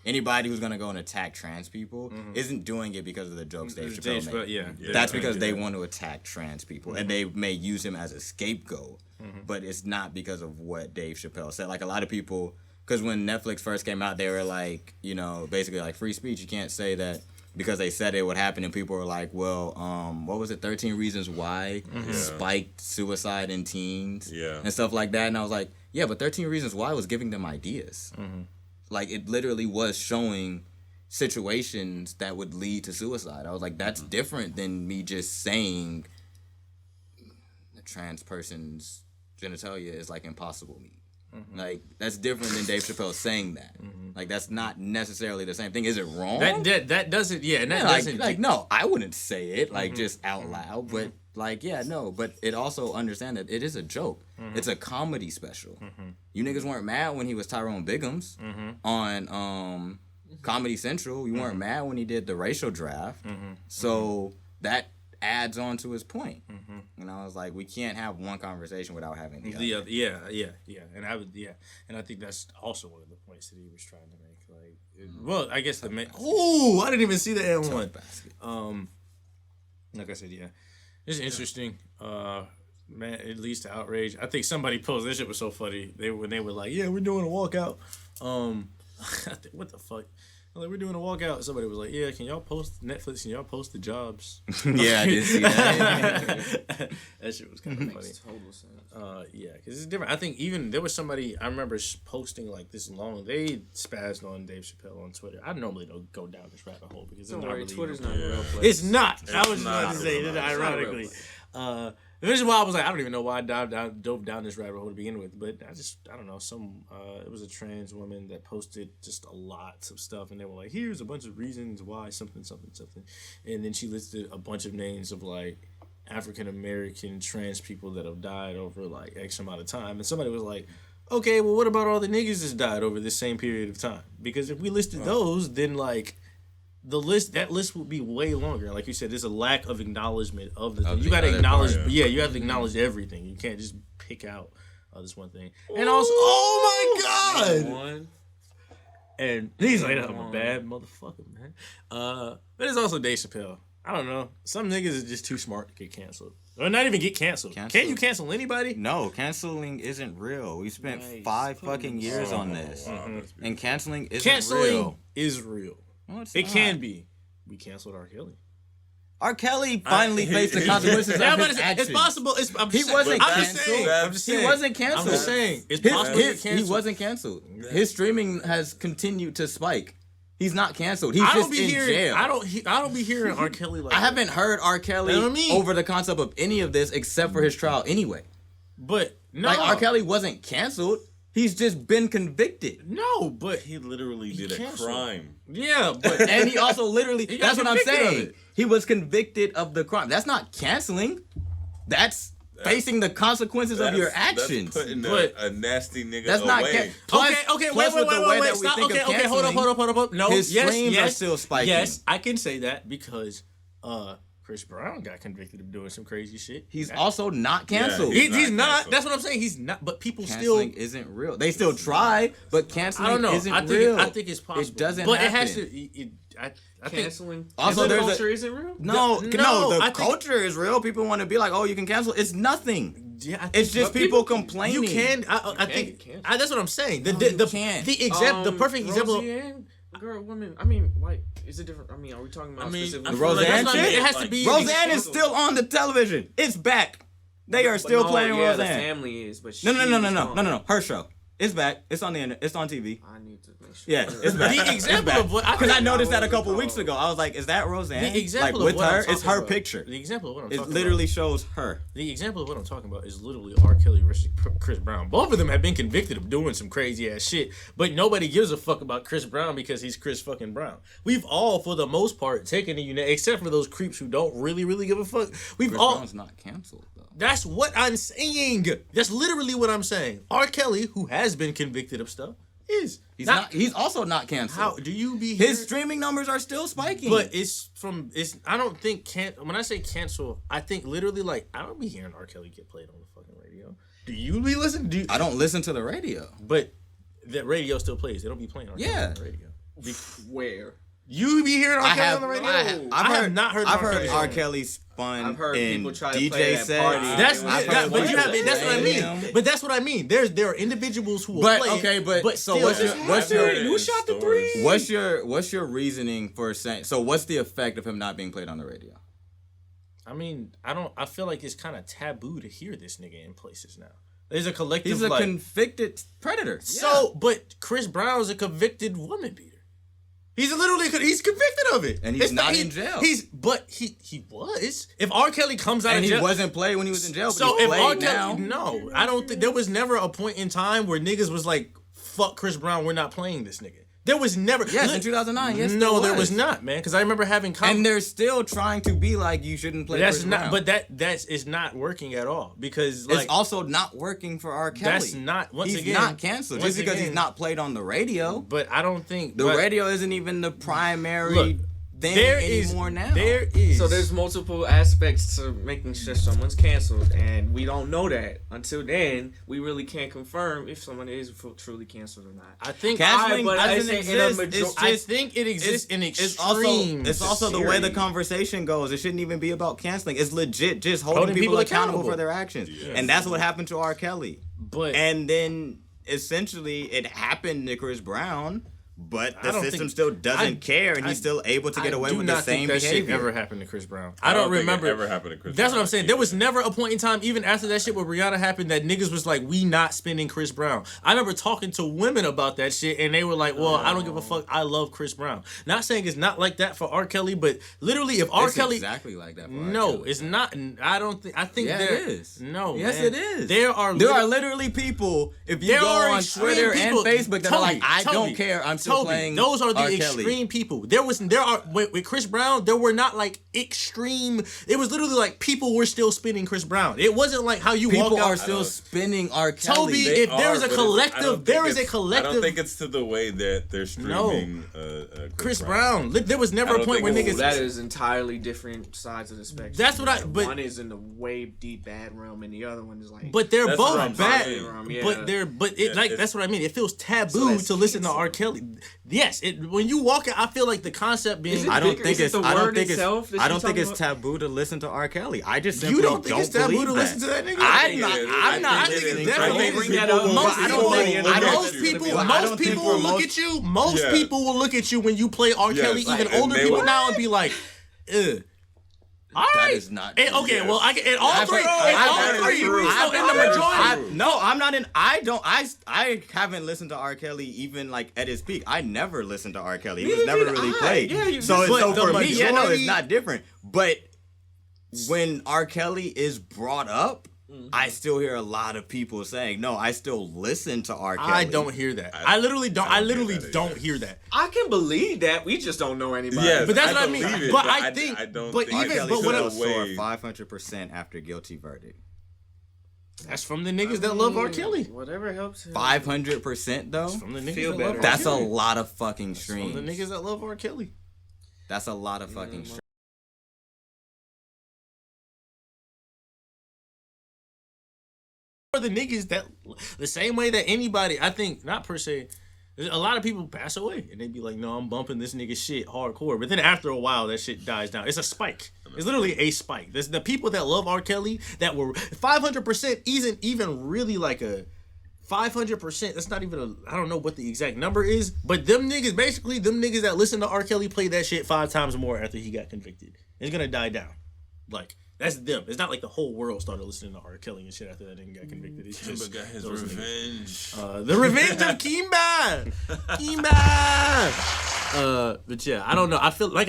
anybody who's going to go and attack trans people isn't doing it because of the jokes Dave Chappelle made. Yeah. That's because they want to attack trans people. And they may use him as a scapegoat, but it's not because of what Dave Chappelle said. Like, a lot of people, because when Netflix first came out, they were like, you know, basically like free speech. You can't say that. Because they said it would happen, and people were like, well, what was it, 13 Reasons Why spiked suicide in teens and stuff like that. And I was like, yeah, but 13 Reasons Why was giving them ideas. Like, it literally was showing situations that would lead to suicide. I was like, that's different than me just saying a trans person's genitalia is like impossible meat. Like, that's different than Dave Chappelle saying that. Like, that's not necessarily the same thing. Is it wrong? That doesn't, and that doesn't. Like, no, I wouldn't say it, like, just out loud. But, like, yeah, no. But it also understand that it is a joke. It's a comedy special. You niggas weren't mad when he was Tyrone Biggums on Comedy Central. You weren't mad when he did the racial draft. So that adds on to his point. And I was like, we can't have one conversation without having the other. Yeah. And I think that's also one of the points that he was trying to make. Like, well, I guess I didn't even see the N1. Like I said, it's interesting. Man, it leads to outrage. I think somebody posted, this shit was so funny. When they were like, yeah, we're doing a walkout. What the fuck? Like, we're doing a walkout. Somebody was like, yeah, can y'all post Netflix? Can y'all post the jobs? Yeah, I did see that. That shit was kind of funny. Makes total sense. Yeah, because it's different. I think even there was somebody, I remember posting like this long, they spazzed on Dave Chappelle on Twitter. I normally don't go down this rabbit hole because Don't it's not worry, really Twitter's not a real place. It's not. I was just not about to say real that place. ironically. This is why I was like, I don't even know why I dove down this rabbit hole to begin with, but I don't know, it was a trans woman that posted just a lot of stuff, and they were like, here's a bunch of reasons why something, and then she listed a bunch of names of like African American trans people that have died over like X amount of time, and somebody was like, okay, well, what about all the niggas that's died over this same period of time? Because if we listed those, then like that list would be way longer. Like you said, there's a lack of acknowledgement of the thing. You got to acknowledge, you have to acknowledge everything. You can't just pick out this one thing. And also, oh my god! And he's like, I'm a bad motherfucker, man. But it's also Dave Chappelle. I don't know. Some niggas are just too smart to get canceled. Or not even get canceled. Can't you cancel anybody? No, canceling isn't real. We spent 5 fucking years on this. And canceling isn't real. Is real. No, it's it not. can be. We canceled R. Kelly. R. Kelly finally faced the consequences of his actions. It's possible. He wasn't canceled. He wasn't canceled. I'm just saying. It's possible he wasn't canceled. His streaming has continued to spike. He's not canceled. He's just in jail. I don't be hearing R. Kelly like I haven't heard R. Kelly over the concept of any of this except for his trial anyway. But no. Like, R. Kelly wasn't canceled. He's just been convicted. No, but he literally did a crime. Yeah, but and he also literally that's what I'm saying. He was convicted of the crime. That's not canceling. That's facing the consequences of your actions. That's putting a nasty nigga that's away. Not okay, wait, stop. Okay, hold up. No, his streams are still spiking. Yes, I can say that because Chris Brown got convicted of doing some crazy shit. He's also not canceled. Yeah, he's not. That's what I'm saying. He's not. But people canceling isn't real. They still try, but canceling isn't real. I think it's possible. It doesn't but happen. It has to. I think Canceling. Also, the there's culture isn't real. no, I the think- culture is real. People want to be like, oh, you can cancel. It's nothing. Yeah, I think, It's just but people complaining. You can. I can think get that's what I'm saying. The No, you the can't. the perfect example. Roseanne, girl, women. I mean, like, is it different? I mean, are we talking about I mean, specifically? I feel like Roseanne that's not- shit? it has to be. Roseanne is still on the television. It's back. They are still playing yeah, the Roseanne. family is, but No. Her show. It's back. It's on the internet. It's on TV. I need to make sure. Yeah, it's back. The example of what Because I noticed that a What was couple it weeks called? ago. I was like, is that Roseanne? The example like of with what I'm her, it's talking her about. picture. The example of what I'm It talking literally about. shows her. The example of what I'm talking about is literally R. Kelly versus Chris Brown. Both of them have been convicted of doing some crazy ass shit, but nobody gives a fuck about Chris Brown because he's Chris fucking Brown. We've all, for the most part, taken the unit, except for those creeps who don't really give a fuck. We've Chris all. Brown's not canceled though. That's what I'm saying. That's literally what I'm saying. R. Kelly, who has been convicted of stuff, is He's also not canceled. How do you be His streaming numbers are still spiking. But I don't think when I say cancel, I think literally like I don't be hearing R. Kelly get played on the fucking radio. Do you be listening? I don't listen to the radio. But that radio still plays. They don't be playing R. Kelly on the radio. Where? You be hearing R. Kelly on the radio? I have not heard. I've heard R. R. Kelly spun. I've heard in people try to DJ play at sets. parties. That's I've heard but you have. people That's what I playing mean. them. But that's what I mean. There are individuals who will But play. okay, it, but so still, what's your Who shot the three? what's your reasoning for saying? So what's the effect of him not being played on the radio? I mean, I feel like it's kind of taboo to hear this nigga in places now. There's a collective. He's a like, convicted predator. So, but Chris Brown's a convicted woman beater. He's convicted of it, And he's not in jail. He was. If R. Kelly comes out And of he jail, wasn't played when he was in jail. But so he's if R. played now. Kelly, no, I don't think there was never a point in time where niggas was like, "Fuck Chris Brown, we're not playing this nigga." There was never. Yes, in 2009. Yes, no, there was not, man. Because I remember having. And they're still trying to be like you shouldn't play. That's Chris not. Brown. But that's is not working at all because like it's also not working for R. Kelly. that's not. Once he's again, not canceled just because he's not played on the radio. But I don't think The radio isn't even the primary Look, thing there anymore is now. there is So there's multiple aspects to making sure someone's canceled, and we don't know that until then. We really can't confirm if someone is truly canceled or not. I think Canceling but I doesn't say in a exist. major- It's I just think it exists in extremes. It's also the way the Serious. conversation goes. It shouldn't even be about canceling. It's legit just holding people accountable for their actions. Yeah. And that's what happened to R. Kelly. but And then essentially it happened to Chris Brown, but I the don't system think- still doesn't care, and I- he's still able to get away do with not the same think that shit behavior. ever happened to Chris Brown. I I don't think it remember. ever happened to Chris That's what Brown I'm saying. There was either. never a point in time, even after that shit with Rihanna happened, that niggas was like, "We not spinning Chris Brown." I remember talking to women about that shit, and they were like, "Well, I don't give a fuck. I love Chris Brown." Not saying it's not like that for R. Kelly, but literally, if R. It's Kelly, exactly like that. For R. no, Kelly. it's not. I don't think. I think Yeah, there it is. No, Yes, man. it is. There are literally people. If you There go are on extreme Twitter people. and Facebook that are like, I Toby, don't care. I'm still playing. Those are the R. Kelly. extreme people. There are with Chris Brown. There were not like extreme. It was literally like people were still spinning Chris Brown. It wasn't like how you People walk out. are still spinning R. Kelly. Toby, They if there is a but collective, there is a I collective. don't think it's to the way that they're streaming Chris Brown. There was never I a don't point where think niggas. it's- That is entirely different sides of the spectrum. That's what I- but- one is in the way deep bad realm, and the other one is like. But they're That's what I'm both bad. saying. Yeah. But it Yeah, like it's- that's what I mean. It feels So taboo that's to listen to cancel. R. Kelly. Yes, when you walk out, I feel like the concept being. Is it I don't bigger? think Is it it's. the I don't word think itself it's. that I you're don't think talking it's about? taboo to listen to R. Kelly. I just simply You don't think it's taboo believe to that. listen to that nigga? I'm not. I think I'm not. I think it's listening. definitely- Most Bring that people up. will- Most I don't people, think- I don't- most people, I don't most think people for will look most- at you. Most Yeah. people will look at you when you play R. Yes, Kelly. like, Even and older they people will- now and be like, ugh. All That right. is not And, true. okay, Yes. well, in all I've three, heard- in I've all heard three, true. so I've in the heard majority. true. No, I'm not in. I don't. I haven't listened to R. Kelly even like at his peak. I never listened to R. Kelly. He was Neither never did really I. played. Yeah, you- so but so the for me, yeah, no, majority- it's not different. But when R. Kelly is brought up, I still hear a lot of people saying, "No, I still listen to R. Kelly." I don't hear that. I literally don't. I literally don't hear that. I can believe that. We just don't know anybody. Yes, But that's what I mean. believe it, But I think- I don't but think R. even- Kelly but what still I'm- soar way- 500% after guilty verdict. That's from the niggas that love R. Kelly. Whatever helps him. 500% though. From the niggas Feel that better. love R. That's a Kelly. lot of fucking From streams. the niggas that love R. Kelly. That's a lot of fucking streams. For the niggas that the same way that anybody, I think not per se. A lot of people pass away and they be like, no, I'm bumping this nigga shit hardcore. But then after a while, that shit dies down. It's a spike. It's literally a spike. There's the people that love R. Kelly that were 500% isn't even really like a 500%. That's not even I don't know what the exact number is. But them niggas that listen to R. Kelly play that shit 5 times more after he got convicted. It's going to die down. Like, that's them. It's not like the whole world started listeting to R. Kelly and shit after that nigga got convicted. It's just got his revenge. The revenge of Kimba. But yeah, I don't know. I feel like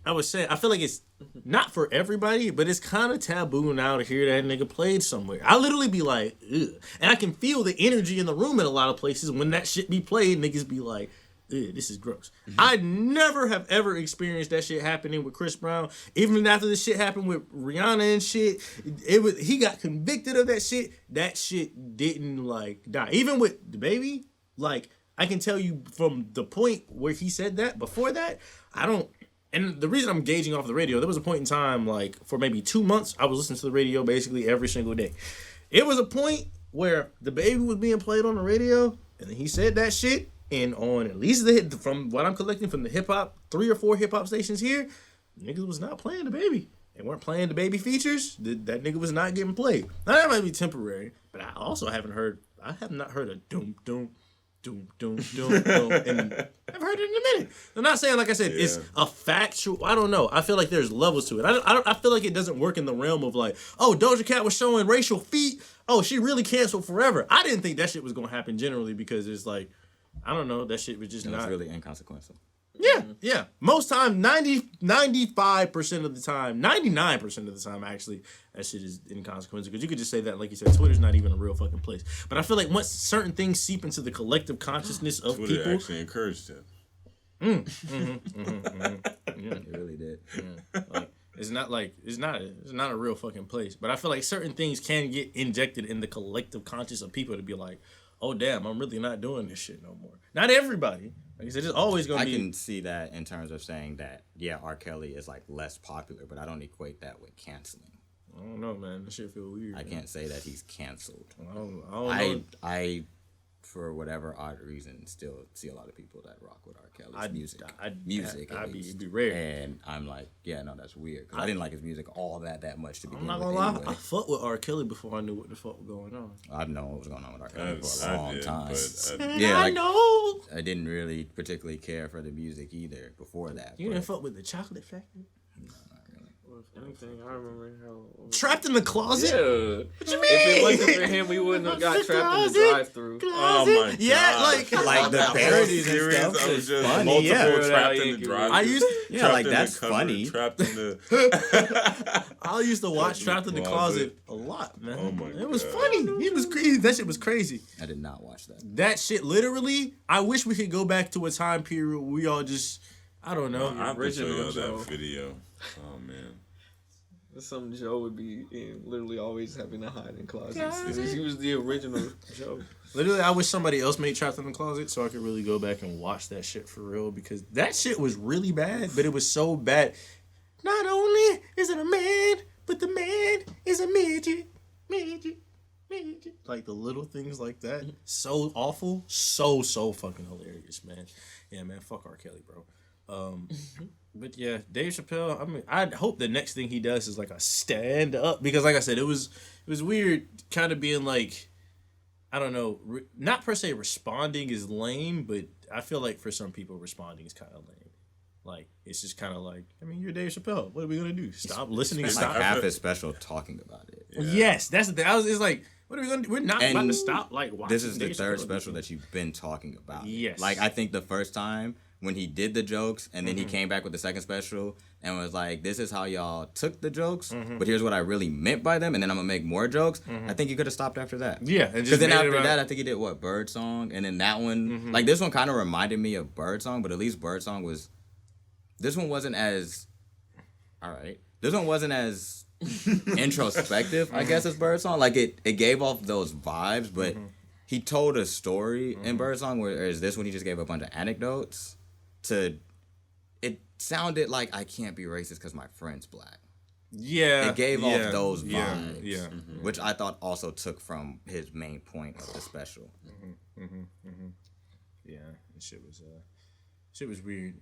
I was saying, I feel like it's not for everybody, but it's kind of taboo now to hear that nigga played somewhere. I literally be like, ugh. And I can feel the energy in the room in a lot of places when that shit be played. Niggas be like, this is gross. I never have ever experienced that shit happening with Chris Brown. Even after this shit happened with Rihanna and shit, he got convicted of that shit. That shit didn't like die. Even with the baby, like I can tell you from the point where he said that, before that, I don't. And the reason I'm gauging off the radio, there was a point in time, like for maybe 2 months, I was listening to the radio basically every single day. It was a point where the baby was being played on the radio, and then he said that shit. And on at least from what I'm collecting from the hip hop, 3 or 4 hip hop stations here, niggas was not playing the baby. They weren't playing the baby features. That nigga was not getting played. Now that might be temporary, but I also have not heard a doom doom doom doom doom doom, and I've heard it in a minute. I'm not saying, like I said, it's a factual. I don't know. I feel like there's levels to it. I feel like it doesn't work in the realm of like, oh, Doja Cat was showing racial feet. Oh, she really canceled forever. I didn't think that shit was gonna happen generally because it's like, I don't know, that shit was just not. It's really inconsequential. Yeah. Most time, 95% of the time, 99% of the time, actually, that shit is inconsequential. Because you could just say that, like you said, Twitter's not even a real fucking place. But I feel like once certain things seep into the collective consciousness of Twitter people. actually encouraged it. It really did. Yeah. Like, it's not a real fucking place. But I feel like certain things can get injected in the collective conscious of people to be like, oh damn, I'm really not doing this shit no more. Not everybody. Like I said, it's always gonna be. I can see that in terms of saying that, yeah, R. Kelly is like less popular, but I don't equate that with canceling. I don't know, man. That shit feel weird. I can't say that he's canceled. I don't know. I, for whatever odd reason, still see a lot of people that rock with R. Kelly's music. It'd be rare. And I'm like, yeah, no, that's weird. Because I didn't like his music all that much to begin with. I'm not gonna lie. Anyway. I fucked with R. Kelly before I knew what the fuck was going on. I've known what was going on with R. Kelly for a long time. I know. I didn't really particularly care for the music either before that. You didn't fuck with the Chocolate Factory? No, not really. If anything, I remember how Trapped in the Closet? Yeah. What you mean? If it wasn't for him, we wouldn't have got trapped in the drive-thru. Oh my god! Yeah, like the parodies and stuff is funny. Multiple trapped in the drive. I used that's funny. Trapped in the. I used to watch Trapped in the Closet a lot, man. Oh my It was God. funny. He was crazy. That shit was crazy. I did not watch that. That shit, literally, I wish we could go back to a time period where we all just, I don't know. I have to show Original y'all Joe. that video. Oh man. That's something Joe would be in, literally always having to hide in closets. He was the original Joe. Literally, I wish somebody else made Trapped in the Closet so I could really go back and watch that shit for real, because that shit was really bad, but it was so bad. Not only is it a man, but the man is a midget. Like the little things like that. So awful. So fucking hilarious, man. Yeah, man, fuck R. Kelly, bro. But yeah, Dave Chappelle, I mean, I hope the next thing he does is like a stand up, because like I said, it was weird kind of being like, I don't know, not per se responding is lame, but I feel like for some people responding is kind of lame. Like, it's just kind of like, I mean, you're Dave Chappelle. What are we going to do? Stop listening? It's Stop. like half his special talking about it. Yeah. Yes, that's the thing. It's like, what are we going to do? We're not about to stop like watching. This is the Dave third Chappelle special that you've been talking about. Yes. Like, I think the first time when he did the jokes and then he came back with the second special and was like, this is how y'all took the jokes, but here's what I really meant by them, and then I'm going to make more jokes. I think you could have stopped after that. Yeah. Because then after that, I think he did, Bird Song? And then that one, like, this one kind of reminded me of Bird Song, but at least Bird Song was... This one wasn't as... All right. This one wasn't as introspective, I guess, as Bird Song. Like, it gave off those vibes, but he told a story in Bird Song, whereas this one, he just gave a bunch of anecdotes to... It sounded like, I can't be racist because my friend's black. Yeah. It gave off those vibes. Yeah. Which I thought also took from his main point of the special. shit was weird.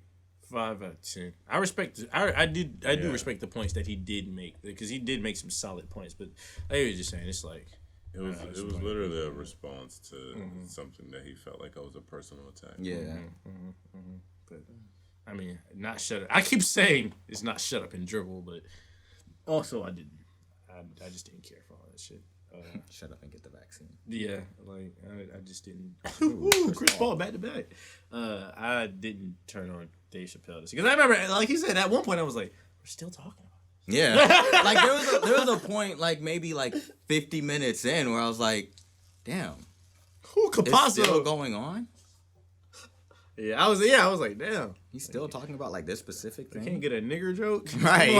5 out of 10. I respect. I do respect the points that he did make because he did make some solid points. But I was just saying, it's like it was literally a response to something that he felt like was a personal attack. Yeah. But I mean, not shut up. I keep saying it's not shut up and dribble, but also I didn't. I just didn't care for all that shit. Shut up and get the vaccine. Yeah, like I just didn't. Ooh, Chris Paul back to back. I didn't turn on Dave Chappelle because I remember, like he said, at one point I was like, "We're still talking about it." Yeah, like there was a point, like maybe like 50 minutes in, where I was like, "Damn, it's still going on." I was like, "Damn, he's still talking about like this specific thing." Can't get a nigger joke, right?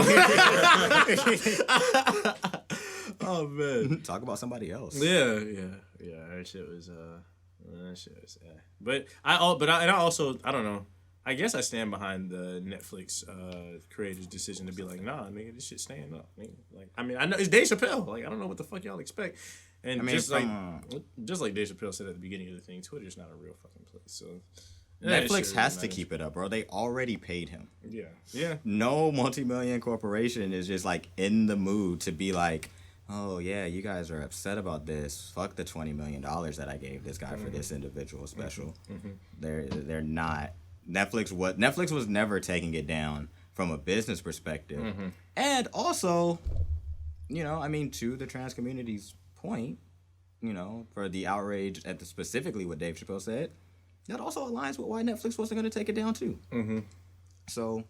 Oh man, talk about somebody else. Yeah. That shit was But I also I don't know. I guess I stand behind the Netflix creators' decision to be like, nah, nigga, this shit staying up. Nigga. Like, I mean, I know it's Dave Chappelle. Like, I don't know what the fuck y'all expect. And I mean, just like Dave Chappelle said at the beginning of the thing, Twitter's not a real fucking place. So Netflix has to keep it up, bro. They already paid him. Yeah. No multi-million corporation is just like in the mood to be like, oh yeah, you guys are upset about this. Fuck the $20 million that I gave this guy for this individual special. They're not. Netflix was never taking it down from a business perspective. And also, I mean, to the trans community's point, for the outrage at specifically what Dave Chappelle said, that also aligns with why Netflix wasn't going to take it down too. So,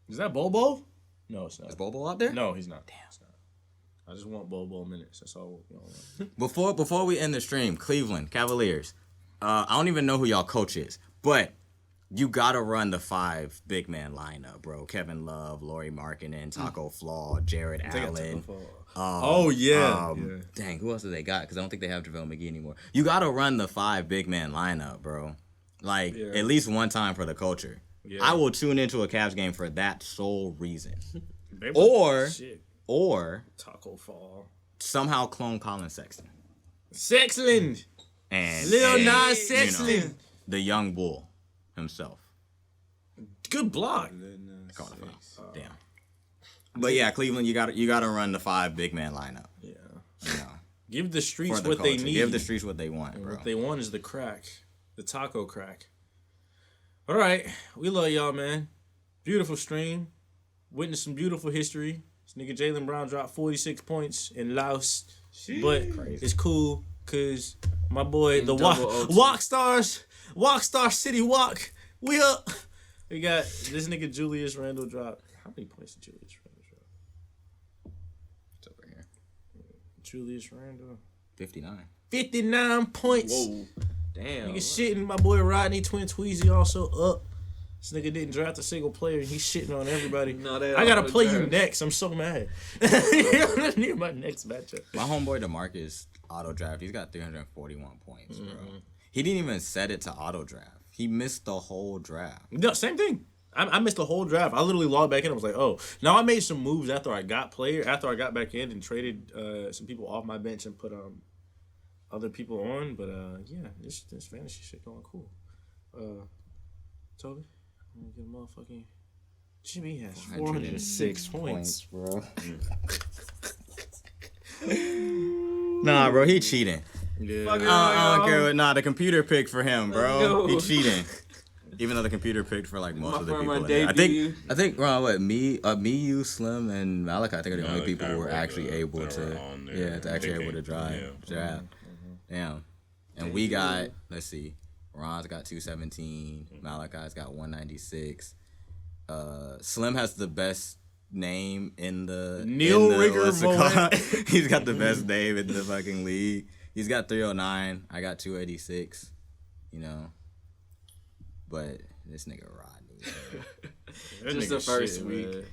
Is that Bobo? No, it's not. Is Bobo out there? No, he's not. Damn. It's not. I just want Bobo minutes. That's all. Before we end the stream, Cleveland Cavaliers. I don't even know who y'all coach is, but you gotta run the 5 big man lineup, bro. Kevin Love, Lauri Markkanen, Taco Fall, Jared Allen. Dang, who else do they got? Because I don't think they have JaVale McGee anymore. You gotta run the 5 big man lineup, bro. Like at least one time for the culture. Yeah. I will tune into a Cavs game for that sole reason. Or Taco Fall. Somehow clone Colin Sexton. And Lil Nas Sexton. The young bull himself. Good block. Damn. But yeah, Cleveland, you gotta run the 5 big man lineup. Yeah. Give the streets what they need. Give the streets what they want, bro. What they want is the crack. The taco crack. All right. We love y'all, man. Beautiful stream. Witness some beautiful history. This nigga Jaylen Brown dropped 46 points in Laos. But it's cool because my boy, the Walk Star City Walk. We up. We got this nigga Julius Randle dropped. How many points did Julius Randle drop? It's over here. Julius Randle. 59 points. Whoa. Damn. Nigga shitting my boy Rodney Twin Tweezy also up. This nigga didn't draft a single player and he's shitting on everybody. I gotta play you next. I'm so mad. I need my next matchup. My homeboy DeMarcus auto draft. He's got 341 points, bro. He didn't even set it to auto draft. He missed the whole draft. No, same thing. I missed the whole draft. I literally logged back in and was like, oh. Now I made some moves after I got back in and traded some people off my bench and put other people on. But yeah, this fantasy shit going cool. Toby? I'm gonna get a motherfucking Jimmy has 406 points, bro. Nah, bro, he cheating. Yeah. I don't care what. The computer picked for him, bro. He cheating. Even though the computer picked for like most of the people. I think you, Slim, and Malachi, I think are the only people who were actually able to drive. Damn. And we got, let's see. Ron's got 217. Malachi's got 196. Slim has the best name in the Neil Rigger moment. He's got the best name in the fucking league. He's got 309. I got 286. But this nigga Rodney. Just the first week.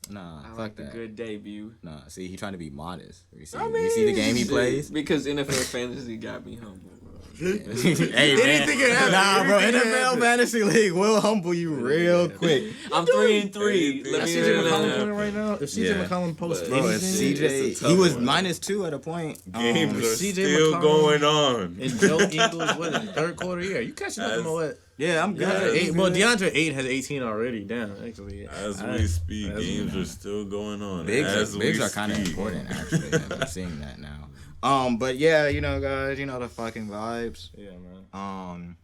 Nah, I fuck like a that. good debut. Nah, see, he trying to be modest. You see, I mean, you see the game he Shit, plays? because NFL fantasy got me humble. Hey, Anything man. can happen. Nah, bro, Anything can NFL happen. Fantasy League will humble you real quick. I'm 3-3. Anything. Let That's me CJ know. McCollum playing right now. If CJ Yeah. McCollum posts Bro, if anything, CJ, it's a tough he was one. -2 at a point. Games are CJ still McCollum going on. and Joe Ingles, what in the third quarter? Yeah, you catching up As- on what? Yeah, I'm DeAndre good. eight, well, DeAndre 8 has 18 already. Damn, actually. As I- we speak, as we games know. are still going on. Bigs are kind of speak. important, actually. I'm seeing that now. But yeah, you know, guys, you know the fucking vibes. Yeah, man.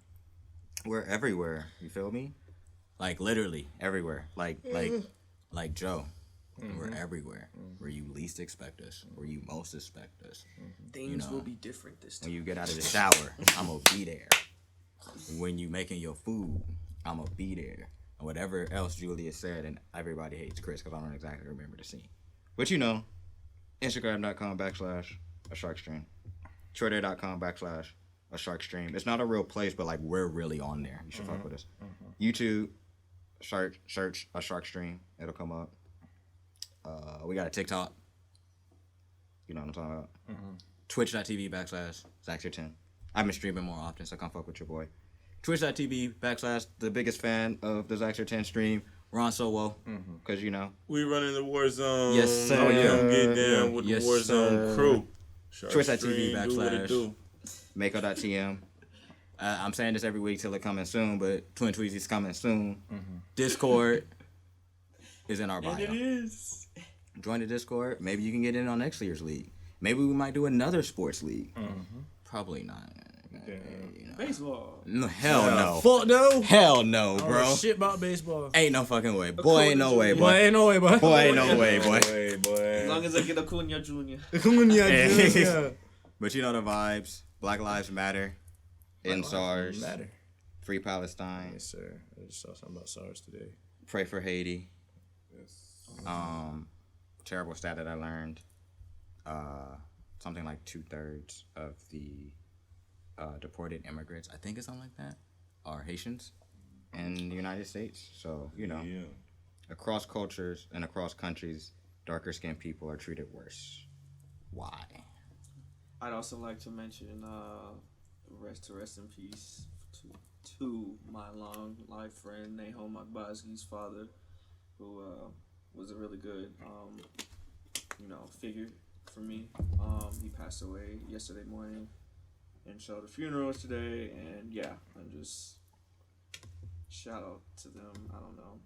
We're everywhere. You feel me? Like literally everywhere. Like Joe. We're everywhere. Where you least expect us. Where you most expect us. Things know. will be different this When time. you get out of the shower, I'm gonna be there. When you making your food, I'm gonna be there. And whatever else Julia said, and everybody hates Chris because I don't exactly remember the scene. But you know, Instagram.com/a sharkstream. Twitter.com/a sharkstream. It's not a real place, but like we're really on there. You should fuck with us. YouTube, search a shark stream. It'll come up. We got a TikTok. You know what I'm talking about. Twitch.tv/Zack10. I've been streaming more often, so come fuck with your boy. Twitch.tv/ the biggest fan of the Zack10 stream, Ron Solo. Because, you know. We running the war zone. Yes, sir. Come get Yeah. down with Yes, the war zone sir. crew. Shark Twitch.tv/ Stream, do what it do. Mako.tm. I'm saying this every week till it coming soon, but Twin Tweezy's coming soon. Discord is in our bio. It is. Join the Discord. Maybe you can get in on next year's league. Maybe we might do another sports league. Probably not. You know. Baseball. No, hell no. Fuck no. Hell no, I don't bro. know shit about baseball. Ain't no fucking way. Boy, ain't no way, Boy, boy. ain't no way, boy. Boy, ain't no way, boy. Hey, boy. As long as I get Acuna Jr. Come on, yeah, yeah. But you know the vibes. Black Lives Matter. End SARS. Matter. Free Palestine. Yes, sir. I just saw something about SARS today. Pray for Haiti. Yes. Terrible stat that I learned. Something like 2/3 of the deported immigrants, I think it's something like that, are Haitians in the United States. So, you know, Yeah. across cultures and across countries, darker skinned people are treated worse. Why? I'd also like to mention rest in peace to my long life friend Nahom Akbazgi's father, who was a really good figure for me. He passed away yesterday morning, and so the funeral was today, and yeah, I'm just shout out to them. I don't know.